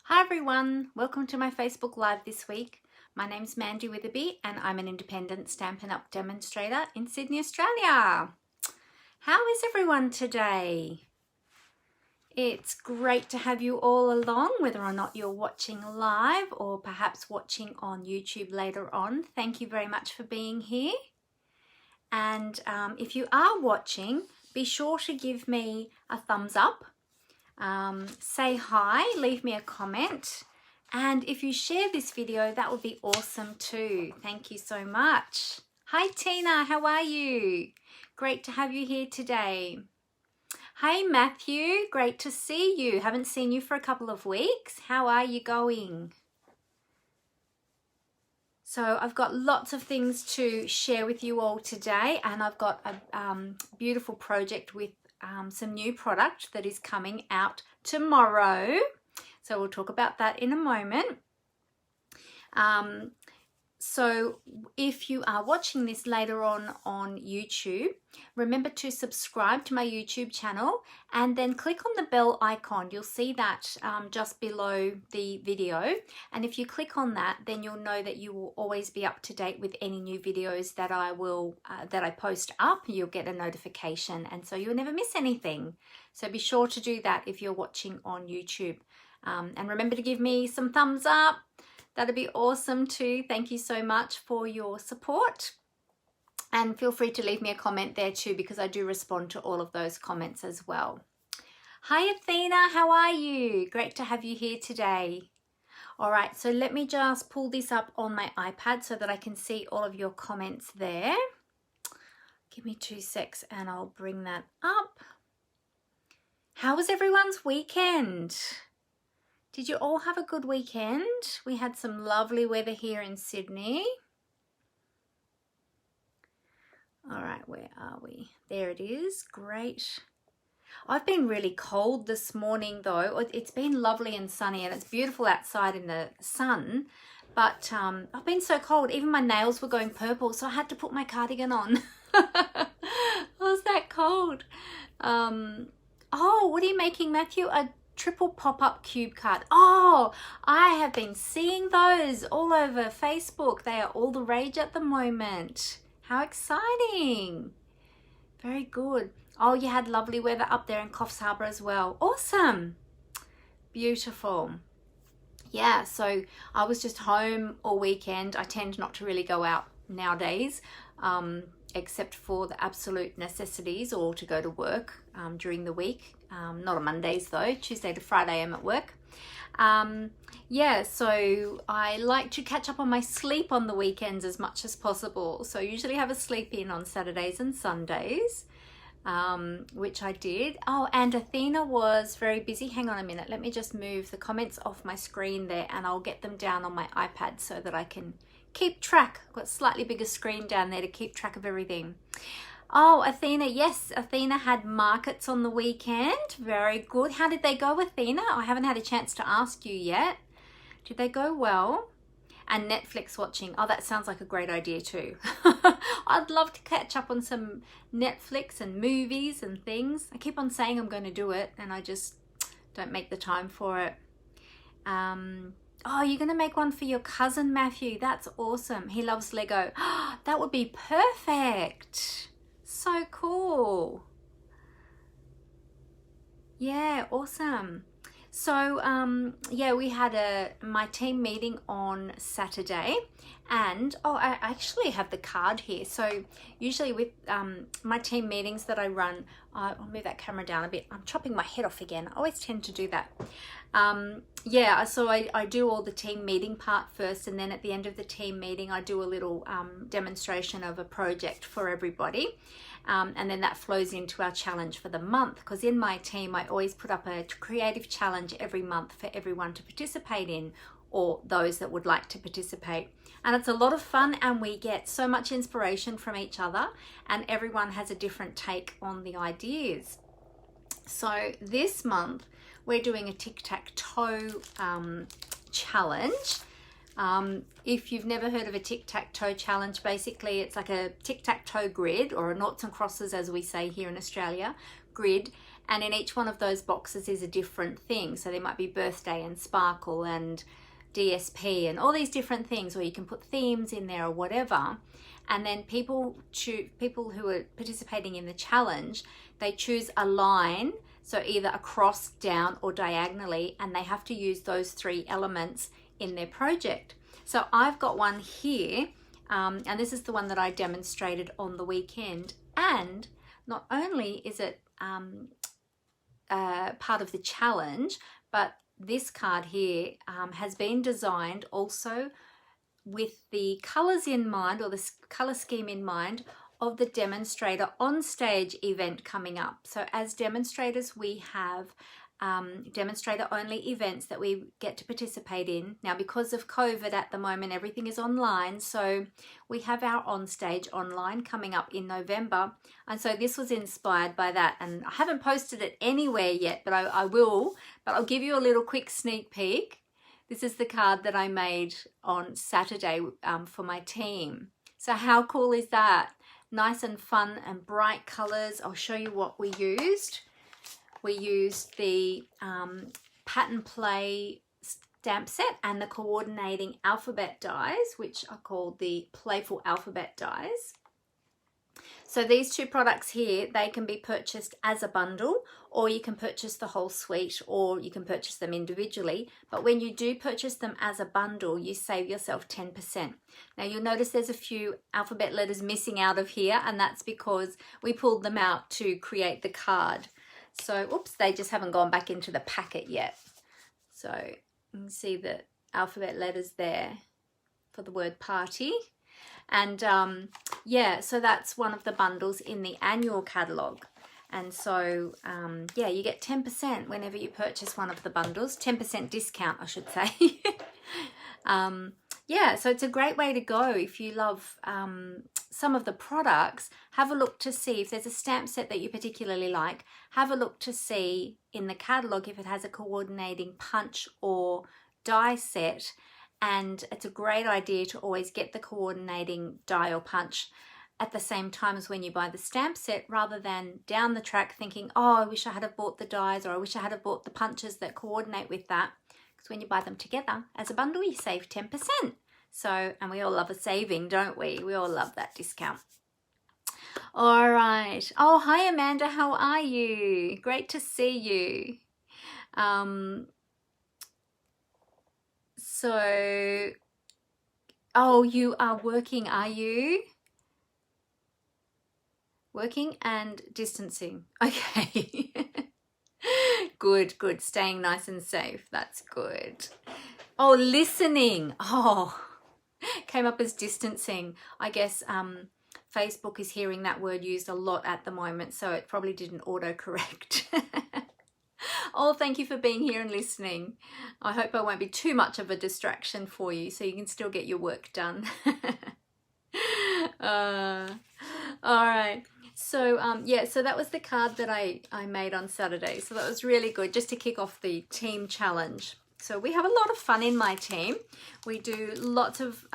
Hi everyone, welcome to my Facebook Live this week. My name's Mandy Witherby and I'm an independent Stampin' Up! Demonstrator in Sydney, Australia. How is everyone today? It's great to have you all along, whether or not you're watching live or perhaps watching on YouTube later on. Thank you very much for being here. And if you are watching, be sure to give me a thumbs up. Say hi, leave me a comment, and if you share this video, that would be awesome too. Thank you so much. Hi Tina, how are you? Great to have you here today. Hey Matthew, great to see you. Haven't seen you for a couple of weeks. How are you going? So I've got lots of things to share with you all today, and I've got a beautiful project with some new product that is coming out tomorrow. So we'll talk about that in a moment. So if you are watching this later on YouTube, remember to subscribe to my YouTube channel and then click on the bell icon. You'll see that just below the video. And if you click on that, then you'll know that you will always be up to date with any new videos that I post up. You'll get a notification, and so you'll never miss anything. So be sure to do that if you're watching on YouTube. And remember to give me some thumbs up. That'd be awesome too. Thank you so much for your support. And feel free to leave me a comment there too, because I do respond to all of those comments as well. Hi Athena, how are you? Great to have you here today. All right, so let me just pull this up on my iPad so that I can see all of your comments there. Give me 2 secs and I'll bring that up. How was everyone's weekend? Did you all have a good weekend? We had some lovely weather here in Sydney. All right, where are we? There it is, great. I've been really cold this morning though. It's been lovely and sunny and it's beautiful outside in the sun, but I've been so cold, even my nails were going purple, so I had to put my cardigan on. It was that cold. Oh, what are you making, Matthew? A triple pop-up cube card. Oh, I have been seeing those all over Facebook. They are all the rage at the moment. How exciting. Very good. Oh, you had lovely weather up there in Coffs Harbour as well. Awesome. Beautiful. Yeah, so I was just home all weekend. I tend not to really go out nowadays, except for the absolute necessities or to go to work during the week. Not on Mondays though. Tuesday to Friday I'm at work. Yeah, so I like to catch up on my sleep on the weekends as much as possible. So I usually have a sleep in on Saturdays and Sundays, which I did. Oh, and Athena was very busy. Hang on a minute. Let me just move the comments off my screen there and I'll get them down on my iPad so that I can keep track. I've got a slightly bigger screen down there to keep track of everything. Oh, Athena, yes, Athena had markets on the weekend. Very good. How did they go, Athena? I haven't had a chance to ask you yet. Did they go well? And Netflix watching. Oh, that sounds like a great idea too. I'd love to catch up on some Netflix and movies and things. I keep on saying I'm going to do it and I just don't make the time for it. Oh, you're going to make one for your cousin, Matthew. That's awesome. He loves Lego. That would be perfect. So cool. Yeah, awesome. So yeah, we had my team meeting on Saturday, and oh, I actually have the card here. So usually with my team meetings that I run, I'll move that camera down a bit. I'm chopping my head off again. I always tend to do that. Yeah, so I do all the team meeting part first, and then at the end of the team meeting I do a little demonstration of a project for everybody. And then that flows into our challenge for the month, because in my team I always put up a creative challenge every month for everyone to participate in, or those that would like to participate. And it's a lot of fun and we get so much inspiration from each other and everyone has a different take on the ideas. So this month we're doing a tic-tac-toe challenge. If you've never heard of a tic-tac-toe challenge, basically it's like a tic-tac-toe grid, or a noughts and crosses as we say here in Australia, grid, And in each one of those boxes is a different thing. So there might be birthday and sparkle and DSP and all these different things, or you can put themes in there or whatever. And then people who are participating in the challenge, they choose a line, so either across, down, or diagonally, and they have to use those 3 elements in their project. So I've got one here, and this is the one that I demonstrated on the weekend. And not only is it part of the challenge, but this card here has been designed also with the colors in mind, or the color scheme in mind, of the demonstrator on stage event coming up. So as demonstrators, we have demonstrator only events that we get to participate in. Now, because of COVID at the moment, everything is online. So we have our on stage online coming up in November. And so this was inspired by that. And I haven't posted it anywhere yet, but I will. But I'll give you a little quick sneak peek. This is the card that I made on Saturday for my team. So how cool is that? Nice and fun and bright colors. I'll show you what we used. We used the Pattern Play stamp set and the coordinating alphabet dies, which are called the Playful Alphabet dies. So these 2 products here, they can be purchased as a bundle, or you can purchase the whole suite, or you can purchase them individually. But when you do purchase them as a bundle, you save yourself 10%. Now you'll notice there's a few alphabet letters missing out of here, and that's because we pulled them out to create the card. So, oops, they just haven't gone back into the packet yet. So you can see the alphabet letters there for the word party. And yeah, so that's one of the bundles in the annual catalogue. And so, yeah, you get 10% whenever you purchase one of the bundles, 10% discount, I should say. Yeah, so it's a great way to go if you love some of the products. Have a look to see if there's a stamp set that you particularly like. Have a look to see in the catalogue if it has a coordinating punch or die set. And it's a great idea to always get the coordinating die or punch at the same time as when you buy the stamp set, rather than down the track thinking, oh, I wish I had have bought the dies, or I wish I had have bought the punches that coordinate with that. Because when you buy them together as a bundle, you save 10%. So, and we all love a saving, don't we? We all love that discount. All right. Oh, hi, Amanda. How are you? Great to see you. So, oh, you are working, are you? Working and distancing. Okay. Good, good. Staying nice and safe. That's good. Oh, listening. Oh, came up as distancing. I guess Facebook is hearing that word used a lot at the moment, so it probably didn't autocorrect. Oh, thank you for being here and listening. I hope I won't be too much of a distraction for you, so you can still get your work done. All right. So yeah, so that was the card that I made on Saturday. So that was really good, just to kick off the team challenge. So we have a lot of fun in my team. We do lots of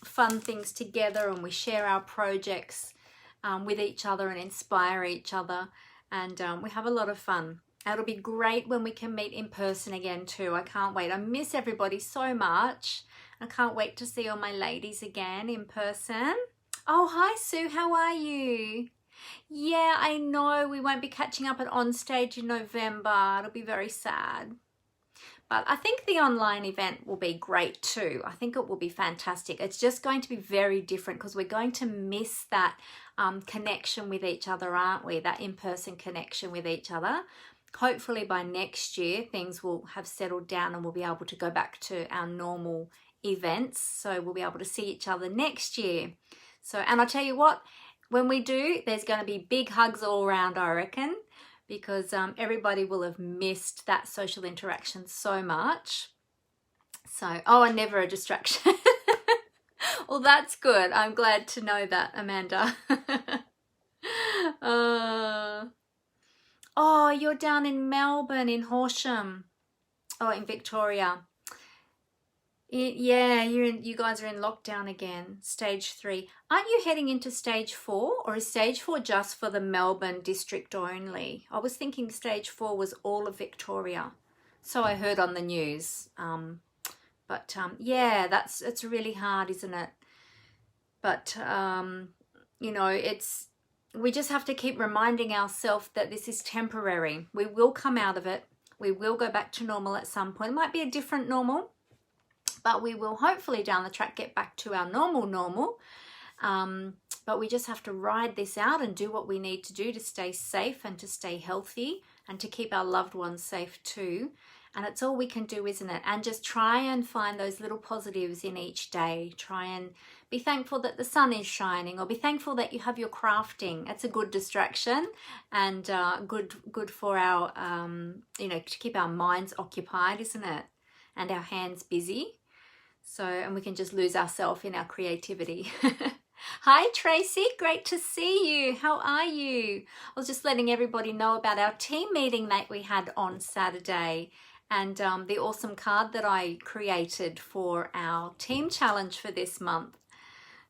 fun things together, and we share our projects with each other and inspire each other. And we have a lot of fun. It'll be great when we can meet in person again too. I can't wait. I miss everybody so much. I can't wait to see all my ladies again in person. Oh, hi Sue, how are you? Yeah, I know we won't be catching up at On Stage in November. It'll be very sad. But I think the online event will be great too. I think it will be fantastic. It's just going to be very different because we're going to miss that connection with each other, aren't we? That in-person connection with each other. Hopefully by next year, things will have settled down and we'll be able to go back to our normal events. So we'll be able to see each other next year. So, and I'll tell you what, when we do, there's going to be big hugs all around, I reckon, because everybody will have missed that social interaction so much. So, oh, and never a distraction. Well, that's good. I'm glad to know that, Amanda. Oh, you're down in Melbourne, in Horsham. Oh, in Victoria. Yeah, you guys are in lockdown again, stage 3. Aren't you heading into stage 4, or is stage 4 just for the Melbourne district only? I was thinking stage 4 was all of Victoria. So I heard on the news. Yeah, it's really hard, isn't it? But you know, we just have to keep reminding ourselves that this is temporary. We will come out of it. We will go back to normal at some point. It might be a different normal, but we will hopefully down the track get back to our normal. But we just have to ride this out and do what we need to do to stay safe and to stay healthy and to keep our loved ones safe too. And it's all we can do, isn't it? And just try and find those little positives in each day. Try and be thankful that the sun is shining, or be thankful that you have your crafting. It's a good distraction and good for our, to keep our minds occupied, isn't it? And our hands busy. So, and we can just lose ourselves in our creativity. Hi Tracy, great to see you. How are you? I was just letting everybody know about our team meeting that we had on Saturday, and the awesome card that I created for our team challenge for this month.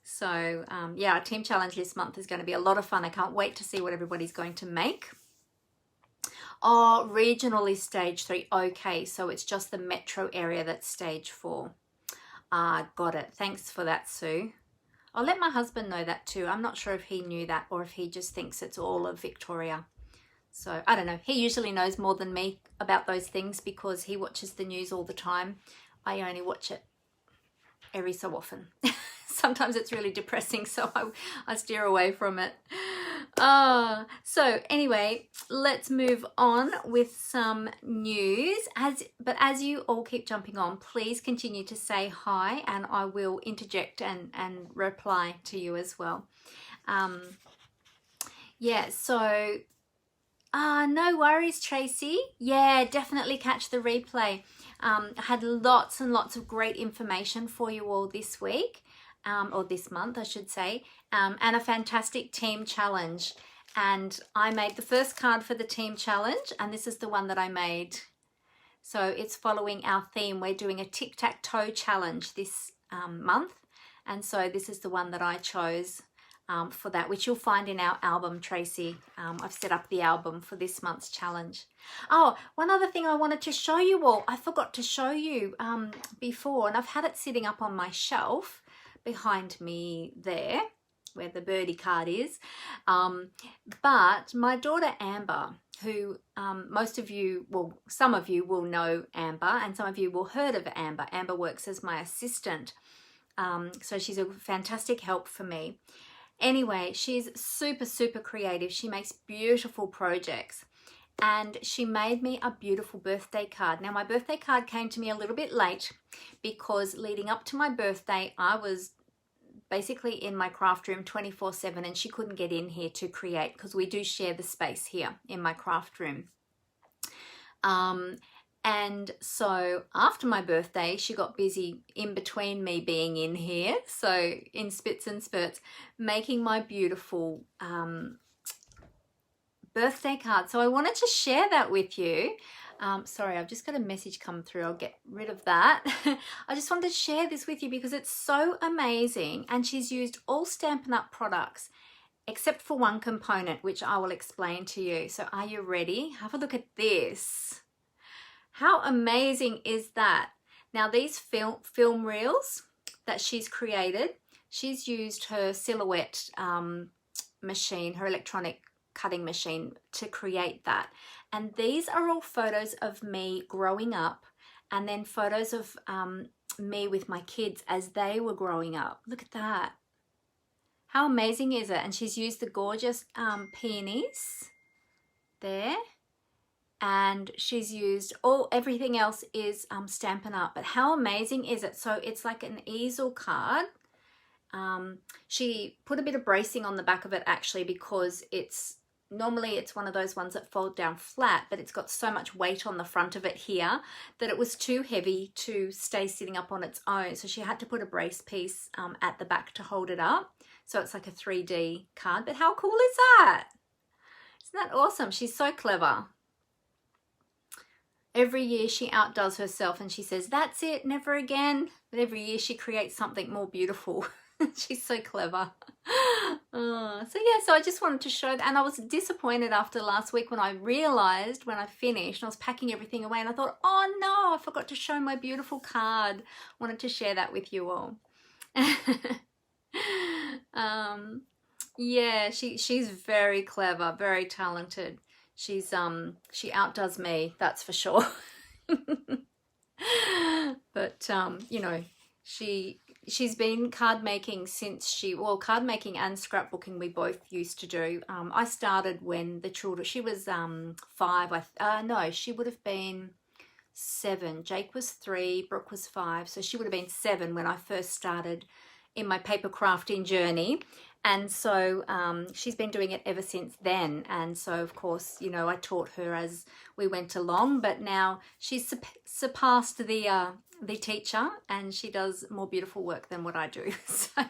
So yeah, our team challenge this month is going to be a lot of fun. I can't wait to see what everybody's going to make. Oh, regional is stage 3. Okay, so it's just the metro area that's stage 4. Got it. Thanks for that, Sue. I'll let my husband know that too. I'm not sure if he knew that or if he just thinks it's all of Victoria. So I don't know. He usually knows more than me about those things because he watches the news all the time. I only watch it every so often. Sometimes it's really depressing, so I steer away from it. So anyway, let's move on with some news. But as you all keep jumping on, please continue to say hi, and I will interject and reply to you as well. Yeah, so no worries, Tracy. Yeah, definitely catch the replay. I had lots and lots of great information for you all this week. Or this month, I should say, and a fantastic team challenge. And I made the first card for the team challenge, and this is the one that I made. So it's following our theme. We're doing a tic-tac-toe challenge this month, and so this is the one that I chose for that, which you'll find in our album, Tracy. I've set up the album for this month's challenge. Oh, one other thing I wanted to show you all. I forgot to show you before, and I've had it sitting up on my shelf behind me there where the birdie card is, but my daughter Amber, who most of you, well, some of you will know Amber, and some of you will heard of Amber. Amber works as my assistant, so she's a fantastic help for me. Anyway, she's super creative. She makes beautiful projects, and she made me a beautiful birthday card. Now, my birthday card came to me a little bit late because leading up to my birthday, I was basically in my craft room 24/7, and she couldn't get in here to create because we do share the space here in my craft room. And so after my birthday, she got busy in between me being in here, so in spits and spurts, making my beautiful birthday card. So I wanted to share that with you. Sorry, I've just got a message come through. I'll get rid of that. I just wanted to share this with you because it's so amazing, and she's used all Stampin' Up products except for one component, which I will explain to you. So are you ready? Have a look at this. How amazing is that? Now, these film reels that she's created, she's used her Silhouette machine, her electronic cutting machine, to create that. And these are all photos of me growing up, and then photos of me with my kids as they were growing up. Look at that. How amazing is it? And she's used the gorgeous peonies there. And she's used everything else is Stampin' Up. But how amazing is it? So it's like an easel card. She put a bit of bracing on the back of it actually, because normally it's one of those ones that fold down flat, but it's got so much weight on the front of it here that it was too heavy to stay sitting up on its own. So she had to put a brace piece at the back to hold it up. So it's like a 3D card. But how cool is that? Isn't that awesome? She's so clever. Every year she outdoes herself and she says, that's it, never again. But every year she creates something more beautiful. She's so clever. So I just wanted to show that. And I was disappointed after last week when I realized when I finished, and I was packing everything away and I thought, oh no, I forgot to show my beautiful card. Wanted to share that with you all. Yeah, she's very clever, very talented. She outdoes me, that's for sure. But you know, she's been card making since card making and scrapbooking we both used to do. I started when the children, she was 5. No, she would have been 7. Jake was 3, Brooke was 5, so she would have been 7 when I first started in my paper crafting journey. And so she's been doing it ever since then. And so, of course, you know, I taught her as we went along, but now she's surpassed the teacher, and she does more beautiful work than what I do. So,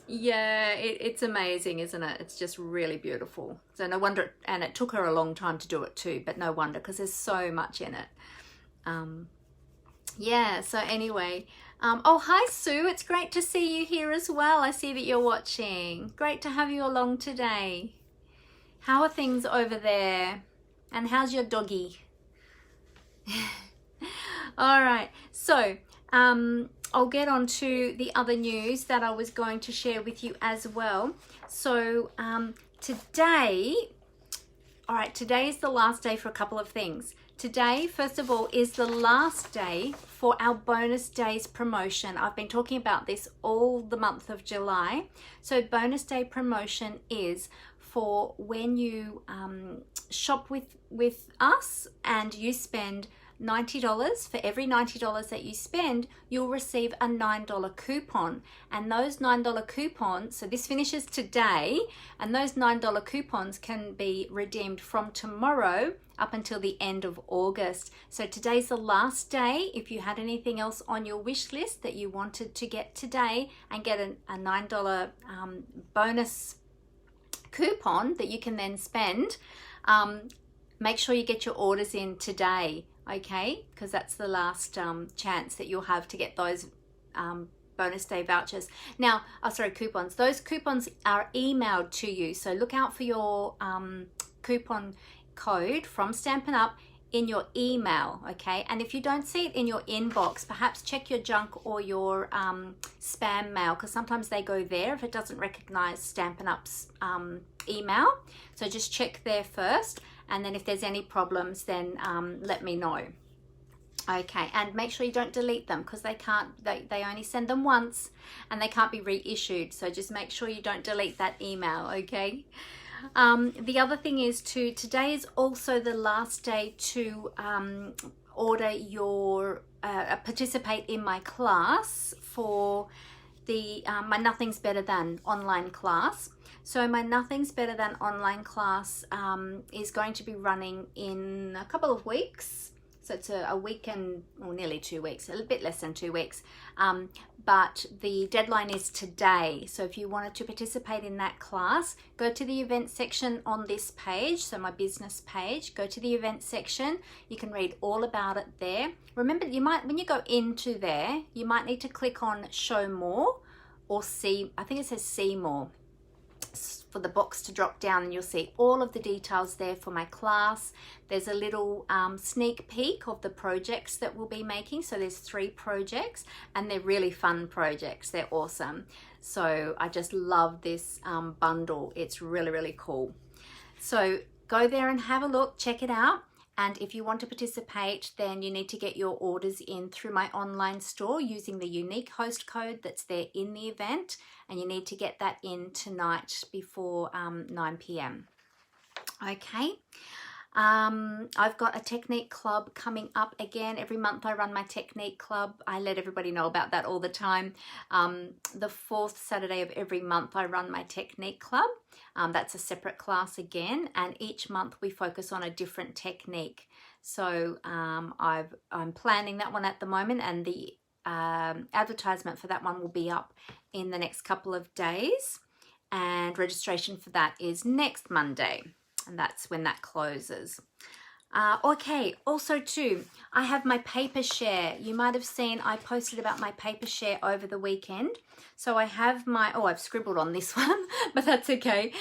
yeah, it's amazing, isn't it? It's just really beautiful. So no wonder, and it took her a long time to do it too, but no wonder, because there's so much in it. Yeah, so anyway, oh, hi Sue, it's great to see you here as well. I see that you're watching. Great to have you along today. How are things over there? And how's your doggy? All right, so I'll get on to the other news that I was going to share with you as well. So today is the last day for a couple of things. Today, first of all, is the last day for our bonus days promotion. I've been talking about this all the month of July. So bonus day promotion is for when you shop with us and you spend $90. For every $90 that you spend, you'll receive a $9 coupon. And those $9 coupons, so this finishes today, and those $9 coupons can be redeemed from tomorrow up until the end of August. So today's the last day. If you had anything else on your wish list that you wanted to get today and get a $9 bonus coupon that you can then spend, make sure you get your orders in today. Okay, because that's the last chance that you'll have to get those bonus day vouchers. Now, coupons. Those coupons are emailed to you, so look out for your coupon code from Stampin' Up! In your email, okay? And if you don't see it in your inbox, perhaps check your junk or your spam mail, because sometimes they go there if it doesn't recognize Stampin' Up's email. So just check there first. And then if there's any problems, then let me know. Okay, and make sure you don't delete them, because they only send them once and they can't be reissued. So just make sure you don't delete that email, okay? The other thing is today is also the last day to order your, participate in my class for the my Nothing's Better Than online class. So my Nothing's Better Than online class is going to be running in a couple of weeks. So it's a week and, or nearly 2 weeks, a bit less than 2 weeks. But the deadline is today. So if you wanted to participate in that class, go to the event section on this page. So my business page, go to the event section. You can read all about it there. Remember, you might, when you go into there, you might need to click on show more or see, I think it says see more, for the box to drop down, and you'll see all of the details there for my class. There's a little sneak peek of the projects that we'll be making. So there's 3 projects, and they're really fun projects. They're awesome. So I just love this bundle. It's really, really cool. So go there and have a look, check it out. And if you want to participate, then you need to get your orders in through my online store using the unique host code that's there in the event. And you need to get that in tonight before 9 p.m. Okay. I've got a technique club coming up again. Every month I run my technique club. I let everybody know about that all the time. The 4th Saturday of every month I run my technique club. That's a separate class again, and each month we focus on a different technique. So I'm planning that one at the moment, and the advertisement for that one will be up in the next couple of days, and registration for that is next Monday. and that's when that closes. Okay, also too, I have my paper share. You might have seen I posted about my paper share over the weekend. So I have my, oh, I've scribbled on this one, but that's okay.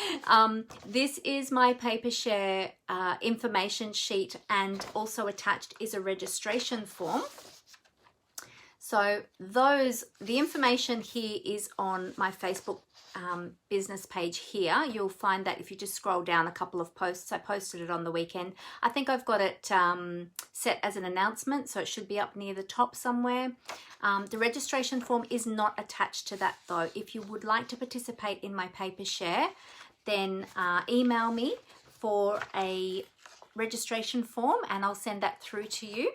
This is my paper share information sheet, and also attached is a registration form. So the information here is on my Facebook business page here. You'll find that if you just scroll down a couple of posts. I posted it on the weekend. I think I've got it set as an announcement, so it should be up near the top somewhere. The registration form is not attached to that though. If you would like to participate in my paper share, then email me for a registration form and I'll send that through to you.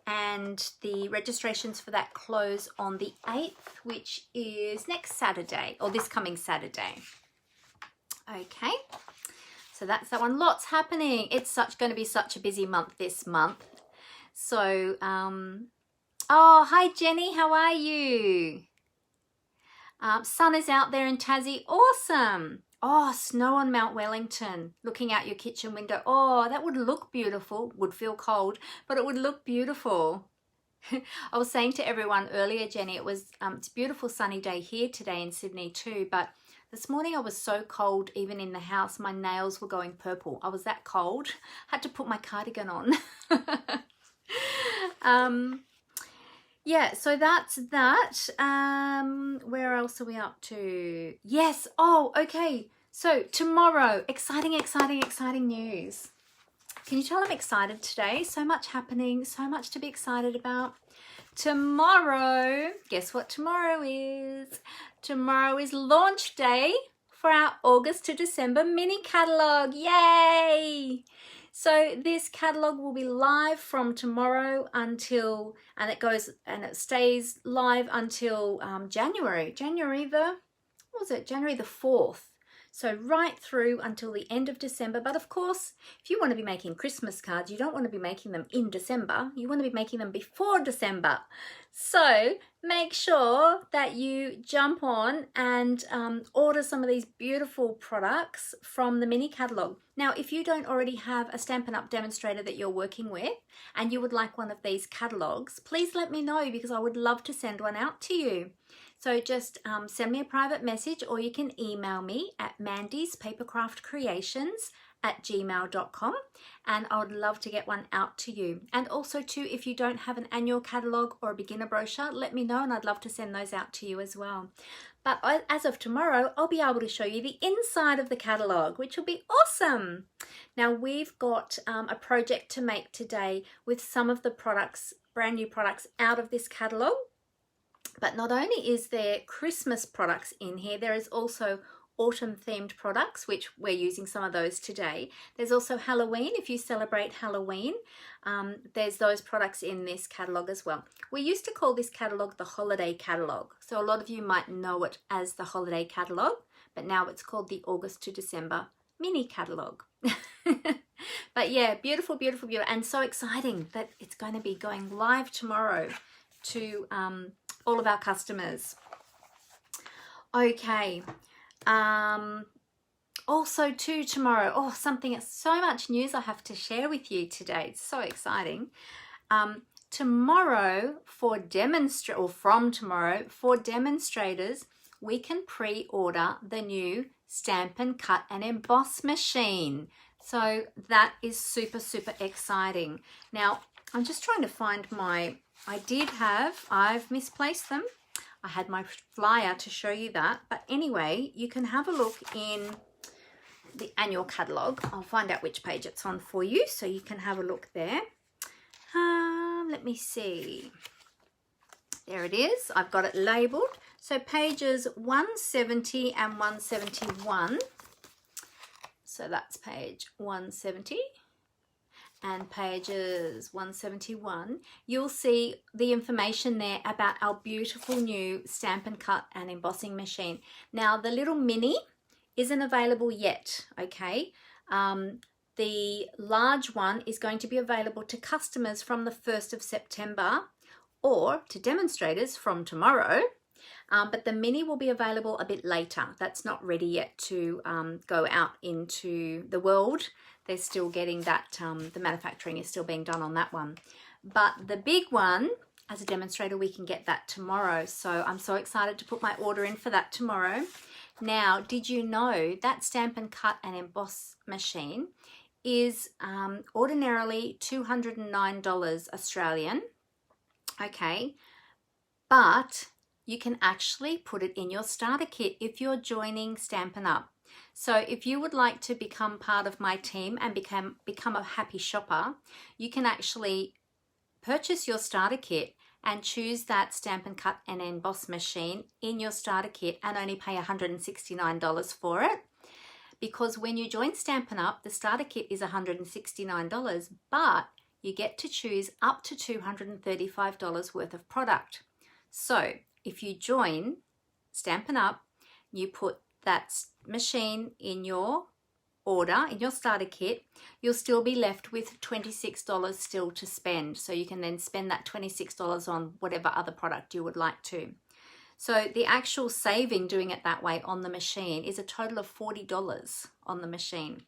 And the registrations for that close on the 8th, which is next Saturday, or this coming Saturday. Okay, so that's that one. Lots happening. It's going to be such a busy month this month. So, oh, hi Jenny, how are you? Sun is out there in Tassie. Awesome. Oh, snow on Mount Wellington, looking out your kitchen window. Oh, that would look beautiful. Would feel cold, but it would look beautiful. I was saying to everyone earlier, Jenny, it's a beautiful sunny day here today in Sydney too, but this morning I was so cold even in the house, my nails were going purple. I was that cold. Had to put my cardigan on. Yeah, so that's that. Where else are we up to? Yes. Oh, okay. So tomorrow, exciting news. Can you tell I'm excited today? So much happening, so much to be excited about. Tomorrow, guess what tomorrow is? Tomorrow is launch day for our August to December mini catalogue. Yay! So this catalogue will be live from tomorrow until, and it stays live until January the 4th. So right through until the end of December. But of course, if you want to be making Christmas cards, you don't want to be making them in December. You want to be making them before December. So make sure that you jump on and order some of these beautiful products from the mini catalogue. Now, if you don't already have a Stampin' Up! Demonstrator that you're working with and you would like one of these catalogues, please let me know because I would love to send one out to you. So just send me a private message or you can email me at mandyspapercraftcreations@gmail.com and I would love to get one out to you. And also too, if you don't have an annual catalogue or a beginner brochure, let me know and I'd love to send those out to you as well. But as of tomorrow, I'll be able to show you the inside of the catalogue, which will be awesome. Now we've got a project to make today with some of the products, brand new products out of this catalogue. But not only is there Christmas products in here, there is also autumn themed products, which we're using some of those today. There's also Halloween, if you celebrate Halloween, there's those products in this catalogue as well. We used to call this catalogue the holiday catalogue. So a lot of you might know it as the holiday catalogue, but now it's called the August to December mini catalogue. But yeah, beautiful, beautiful, beautiful. And so exciting that it's going to be going live tomorrow to all of our customers. Okay. Also too tomorrow, something, so much news I have to share with you today. It's so exciting. Tomorrow from tomorrow for demonstrators, we can pre-order the new Stampin' Cut and Emboss machine. So that is super, super exciting. Now, I'm just trying to find I've misplaced them. I had my flyer to show you that. But anyway, you can have a look in the annual catalogue. I'll find out which page it's on for you so you can have a look there. Let me see. There it is. I've got it labelled. So pages 170 and 171. So that's page 170. And pages 171, you'll see the information there about our beautiful new Stampin' Cut and embossing machine. Now, the little mini isn't available yet, okay? The large one is going to be available to customers from the 1st of September or to demonstrators from tomorrow. But the mini will be available a bit later. That's not ready yet to go out into the world. They're still getting that, the manufacturing is still being done on that one. But the big one, as a demonstrator, we can get that tomorrow. So I'm so excited to put my order in for that tomorrow. Now, did you know that Stampin' Cut and Emboss machine is ordinarily $209 Australian, okay, but you can actually put it in your starter kit if you're joining Stampin' Up. So if you would like to become part of my team and become a happy shopper, you can actually purchase your starter kit and choose that Stampin' Cut and Emboss machine in your starter kit and only pay $169 for it. Because when you join Stampin' Up, the starter kit is $169, but you get to choose up to $235 worth of product. So if you join Stampin' Up, you put that machine in your order, in your starter kit, you'll still be left with $26 still to spend. So you can then spend that $26 on whatever other product you would like to. So the actual saving doing it that way on the machine is a total of $40 on the machine.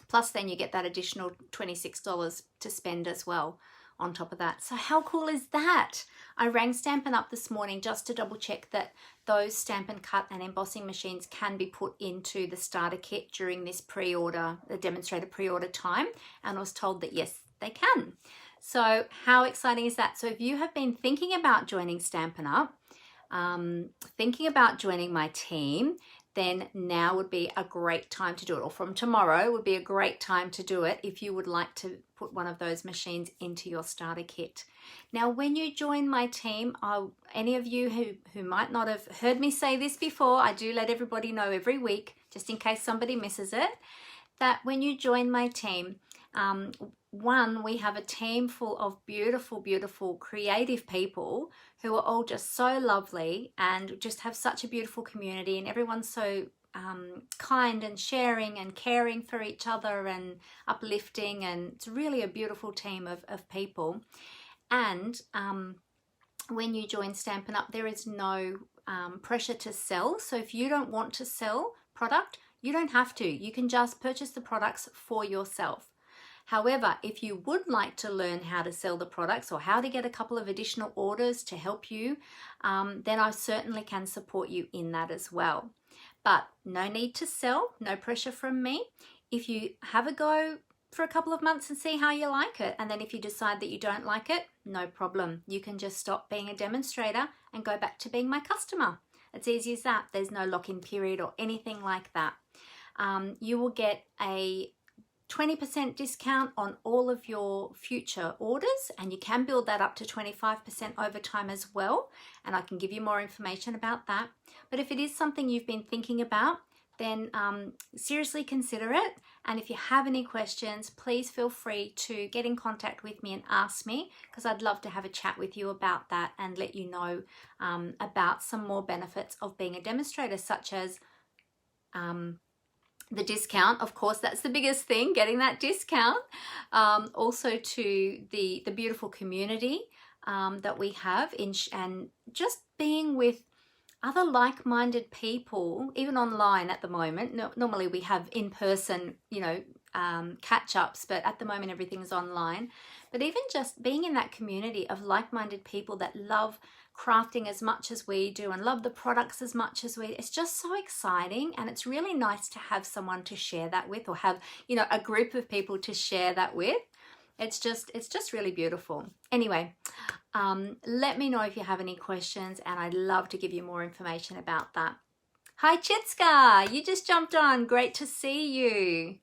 Plus then you get that additional $26 to spend as well on top of that. So how cool is that? I rang Stampin' Up this morning just to double check that those Stampin' Cut and embossing machines can be put into the starter kit during this pre-order, the demonstrator pre-order time, and I was told that yes, they can. So how exciting is that? So if you have been thinking about joining Stampin' Up, thinking about joining my team, then now would be a great time to do it, or from tomorrow would be a great time to do it if you would like to put one of those machines into your starter kit. Now, when you join my team, any of you who might not have heard me say this before, I do let everybody know every week, just in case somebody misses it, that when you join my team, one, we have a team full of beautiful, beautiful, creative people who are all just so lovely and just have such a beautiful community, and everyone's so kind and sharing and caring for each other and uplifting, and it's really a beautiful team of people. And when you join Stampin' Up, there is no pressure to sell. So if you don't want to sell product, you don't have to. You can just purchase the products for yourself. However, if you would like to learn how to sell the products or how to get a couple of additional orders to help you, then I certainly can support you in that as well. But no need to sell, no pressure from me. If you have a go for a couple of months and see how you like it, and then if you decide that you don't like it, no problem. You can just stop being a demonstrator and go back to being my customer. It's easy as that. There's no lock-in period or anything like that. You will get a 20% discount on all of your future orders, and you can build that up to 25% over time as well, and I can give you more information about that. But if it is something you've been thinking about, then seriously consider it. And if you have any questions, please feel free to get in contact with me and ask me, because I'd love to have a chat with you about that and let you know about some more benefits of being a demonstrator, such as the discount. Of course, that's the biggest thing, getting that discount. Also to the beautiful community that we have and just being with other like-minded people, even online at the moment. Normally we have in-person, catch-ups, but at the moment everything's online. But even just being in that community of like-minded people that love crafting as much as we do and love the products as much as we do, it's just so exciting, and it's really nice to have someone to share that with, or have a group of people to share that with. It's just really beautiful. Anyway, let me know if you have any questions, and I'd love to give you more information about that. Hi Chitska, you just jumped on. Great to see you.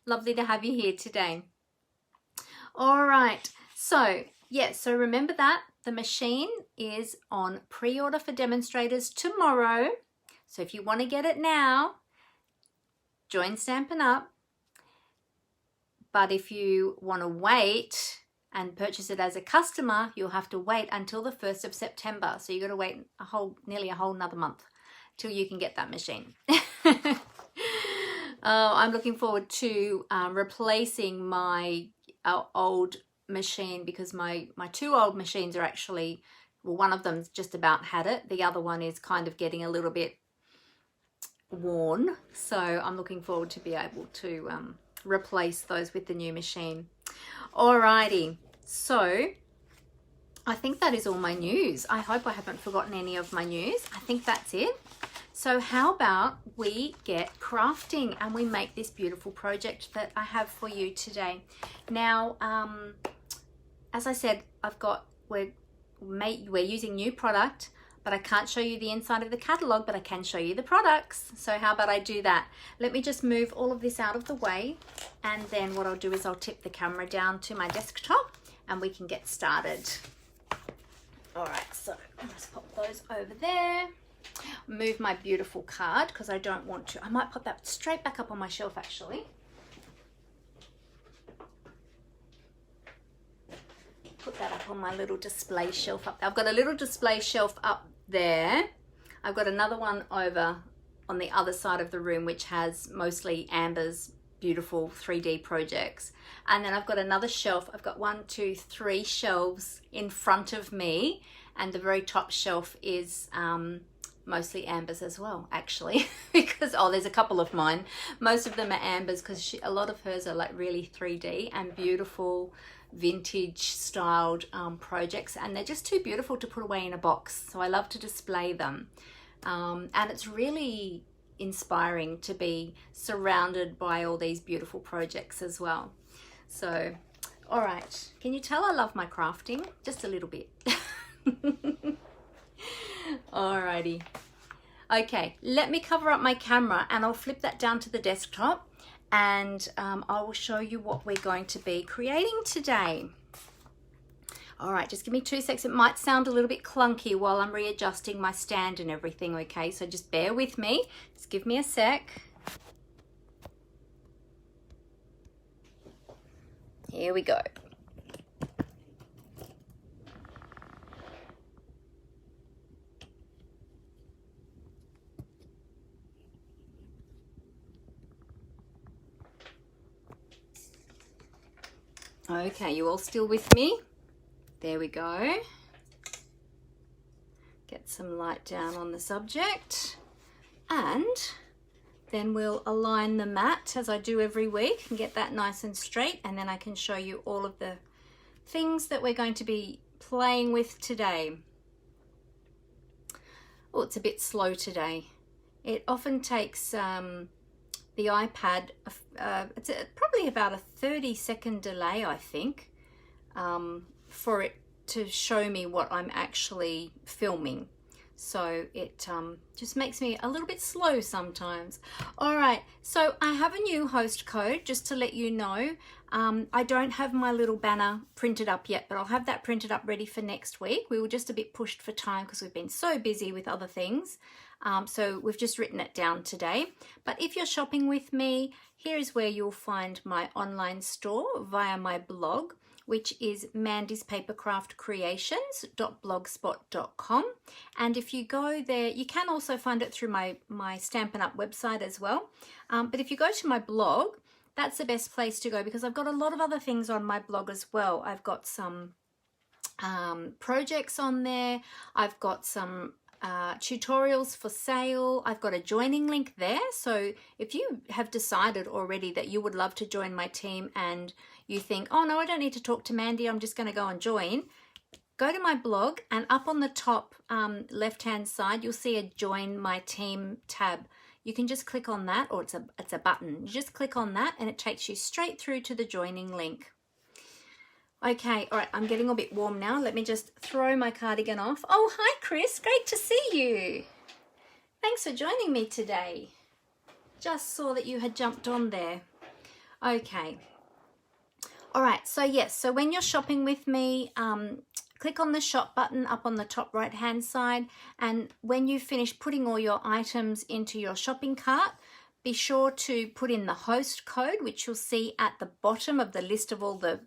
Lovely to have you here today. All right, so so remember that the machine is on pre-order for demonstrators tomorrow. So if you want to get it now, join Stampin' Up. But if you want to wait and purchase it as a customer, you'll have to wait until the 1st of September. So you've got to wait nearly a whole another month till you can get that machine. I'm looking forward to replacing my old machine, because my two old machines are actually well, one of them's just about had it. The other one is kind of getting a little bit worn. So I'm looking forward to be able to replace those with the new machine. Alrighty, so I think that is all my news. I hope I haven't forgotten any of my news. I think that's it. So how about we get crafting and we make this beautiful project that I have for you today. Now, as I said, we're using new product, but I can't show you the inside of the catalog, but I can show you the products. So how about I do that? Let me just move all of this out of the way, and then what I'll do is I'll tip the camera down to my desktop and we can get started. All right, so I'll just pop those over there. Move my beautiful card because I don't want to. I might put that straight back up on my shelf actually. Put that up on my little display shelf up there. I've got a little display shelf up there. I've got another one over on the other side of the room which has mostly Amber's beautiful 3D projects. And then I've got another shelf. I've got 1, 2, 3 shelves in front of me, and the very top shelf is mostly Amber's as well, actually, because there's a couple of mine. Most of them are Amber's because a lot of hers are like really 3D and beautiful vintage styled projects, and they're just too beautiful to put away in a box, so I love to display them. And it's really inspiring to be surrounded by all these beautiful projects as well. So, all right, can you tell I love my crafting? Just a little bit. Alrighty. Okay, let me cover up my camera and I'll flip that down to the desktop, and I will show you what we're going to be creating today. All right, just give me 2 seconds. It might sound a little bit clunky while I'm readjusting my stand and everything, okay? So just bear with me. Just give me a sec. Here we go. Okay, you all still with me? There we go. Get some light down on the subject, and then we'll align the mat as I do every week and get that nice and straight, and then I can show you all of the things that we're going to be playing with today. Oh, it's a bit slow today. It often takes the iPad, it's probably about a 30-second delay, I think, for it to show me what I'm actually filming. So it just makes me a little bit slow sometimes. All right, so I have a new host code, just to let you know. I don't have my little banner printed up yet, but I'll have that printed up ready for next week. We were just a bit pushed for time because we've been so busy with other things. So we've just written it down today. But if you're shopping with me, here is where you'll find my online store via my blog, which is mandyspapercraftcreations.blogspot.com. And if you go there, you can also find it through my Stampin' Up website as well. But if you go to my blog, that's the best place to go because I've got a lot of other things on my blog as well. I've got some projects on there. I've got some tutorials for sale. I've got a joining link there. So if you have decided already that you would love to join my team and you think, oh no, I don't need to talk to Mandy, I'm just going to go and join, go to my blog, and up on the top left hand side you'll see a join my team tab. You can just click on that, or it's a button. You just click on that and it takes you straight through to the joining link. Okay, all right, I'm getting a bit warm now. Let me just throw my cardigan off. Oh, hi Chris, great to see you. Thanks for joining me today. Just saw that you had jumped on there. Okay. All right, so yes, so when you're shopping with me, click on the shop button up on the top right hand side, and when you finish putting all your items into your shopping cart, be sure to put in the host code, which you'll see at the bottom of the list of all the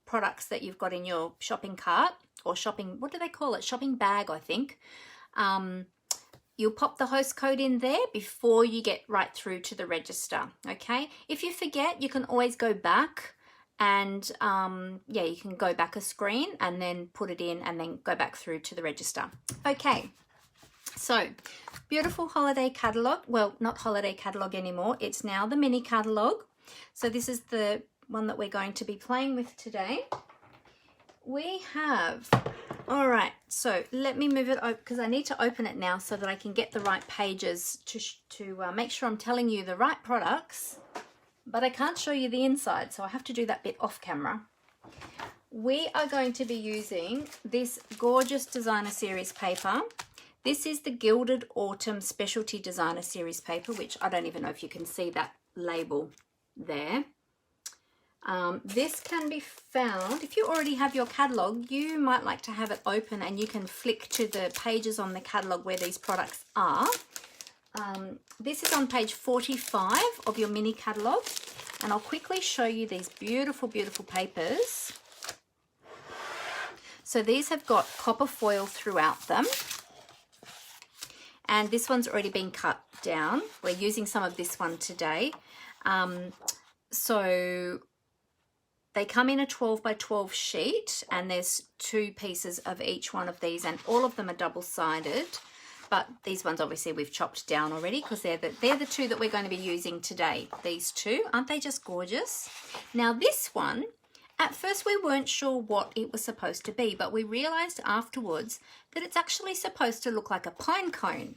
products that you've got in your shopping cart, or shopping, what do they call it? Shopping bag, I think. You'll pop the host code in there before you get right through to the register, okay? If you forget, you can always go back And yeah, you can go back a screen and then put it in and then go back through to the register. Okay, so beautiful holiday catalogue. Well, not holiday catalogue anymore. It's now the mini catalogue. So this is the one that we're going to be playing with today. We have, all right, so let me move it over because I need to open it now so that I can get the right pages to make sure I'm telling you the right products. But I can't show you the inside, so I have to do that bit off camera. We are going to be using this gorgeous designer series paper. This is the Gilded Autumn Specialty Designer Series paper, which I don't even know if you can see that label there. This can be found, if you already have your catalogue, you might like to have it open and you can flick to the pages on the catalogue where these products are. This is on page 45 of your mini catalogue, and I'll quickly show you these beautiful, beautiful papers. So these have got copper foil throughout them, and this one's already been cut down. We're using some of this one today. So they come in a 12 by 12 sheet, and there's 2 pieces of each one of these, and all of them are double-sided. But these ones obviously we've chopped down already because they're the 2 that we're going to be using today. These 2, aren't they just gorgeous? Now this one, at first we weren't sure what it was supposed to be, but we realized afterwards that it's actually supposed to look like a pine cone.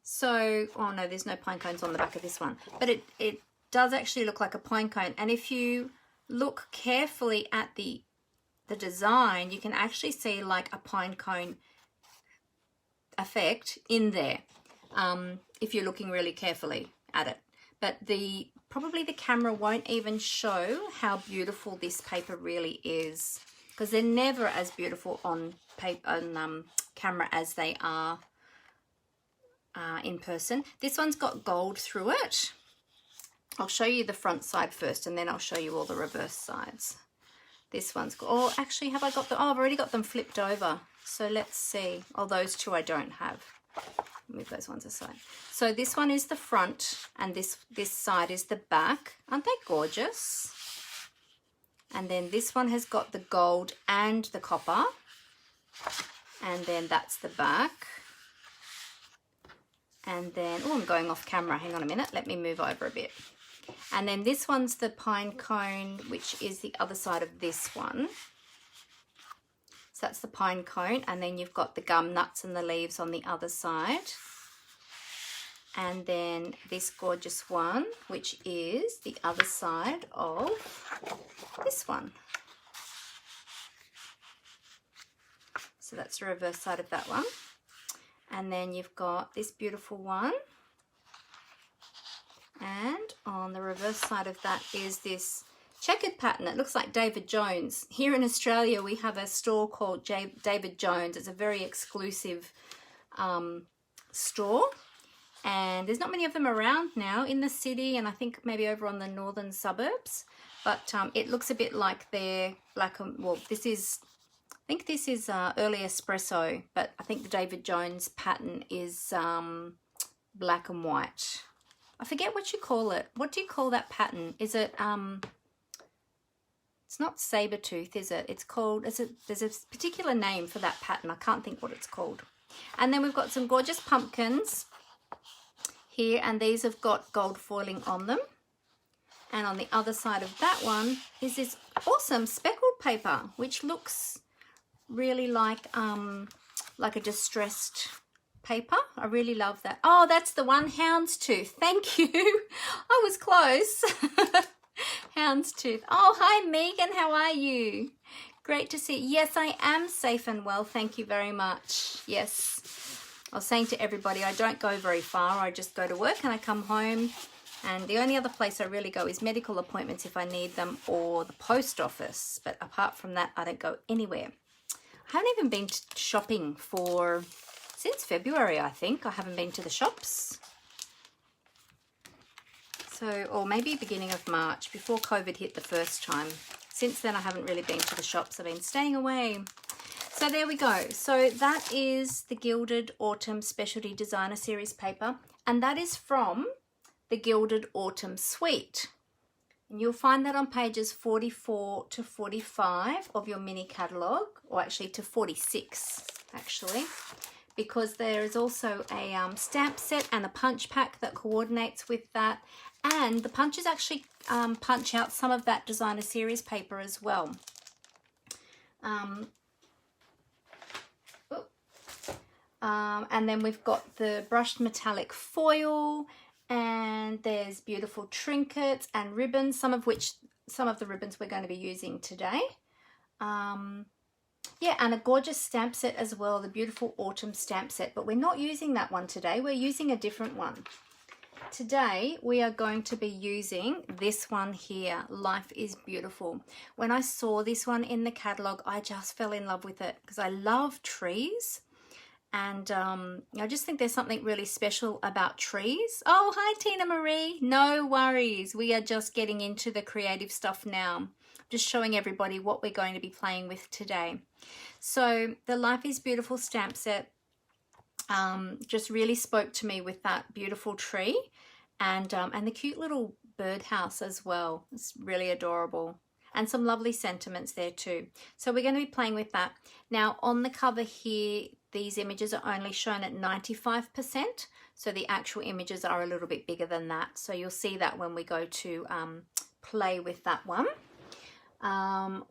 So, oh no, there's no pine cones on the back of this one, but it does actually look like a pine cone. And if you look carefully at the design, you can actually see like a pine cone effect in there if you're looking really carefully at it. But probably the camera won't even show how beautiful this paper really is, because they're never as beautiful on camera as they are in person. This one's got gold through it. I'll show you the front side first and then I'll show you all the reverse sides. This one's got, oh actually have I got them, oh I've already got them flipped over. So let's see. Oh, those 2 I don't have. Move those ones aside. So this one is the front and this side is the back. Aren't they gorgeous? And then this one has got the gold and the copper. And then that's the back. And then, oh, I'm going off camera. Hang on a minute. Let me move over a bit. And then this one's the pine cone, which is the other side of this one. So that's the pine cone, and then you've got the gum nuts and the leaves on the other side. And then this gorgeous one, which is the other side of this one. So that's the reverse side of that one. And then you've got this beautiful one. And on the reverse side of that is this checkered pattern. It looks like David Jones. Here in Australia, we have a store called David Jones. It's a very exclusive store. And there's not many of them around now in the city, and I think maybe over on the northern suburbs. But it looks a bit like their black and, well, this is, I think this is early espresso, but I think the David Jones pattern is black and white. I forget what you call it. What do you call that pattern? Is it, it's not saber tooth, is it? It's called, there's a particular name for that pattern. I can't think what it's called. And then we've got some gorgeous pumpkins here, and these have got gold foiling on them. And on the other side of that one is this awesome speckled paper, which looks really like a distressed paper. I really love that. Oh, that's the one, houndstooth. Thank you. I was close. Houndstooth. Oh, hi Megan, how are you? Great to see you. Yes, I am safe and well. Thank you very much. Yes. I was saying to everybody, I don't go very far. I just go to work and I come home. And the only other place I really go is medical appointments if I need them, or the post office. But apart from that, I don't go anywhere. I haven't even been shopping since February, I think. I haven't been to the shops. So, or maybe beginning of March, before COVID hit the first time. Since then, I haven't really been to the shops. I've been staying away. So there we go. So that is the Gilded Autumn Specialty Designer Series paper. And that is from the Gilded Autumn Suite. And you'll find that on pages 44 to 45 of your mini catalogue, or actually to 46 actually, because there is also a stamp set and a punch pack that coordinates with that. And the punches actually punch out some of that designer series paper as well. And then we've got the brushed metallic foil, and there's beautiful trinkets and ribbons, some of the ribbons we're going to be using today. Yeah, and a gorgeous stamp set as well, the beautiful autumn stamp set, but we're not using that one today. We're using a different one. Today we are going to be using this one here, Life is Beautiful. When I saw this one in the catalogue, I just fell in love with it because I love trees. And I just think there's something really special about trees. Oh, hi, Tina Marie. No worries. We are just getting into the creative stuff now. Just showing everybody what we're going to be playing with today. So the Life is Beautiful stamp set just really spoke to me with that beautiful tree and the cute little birdhouse as well. It's really adorable. And some lovely sentiments there too. So we're going to be playing with that. Now on the cover here, these images are only shown at 95%. So the actual images are a little bit bigger than that. So you'll see that when we go to play with that one. All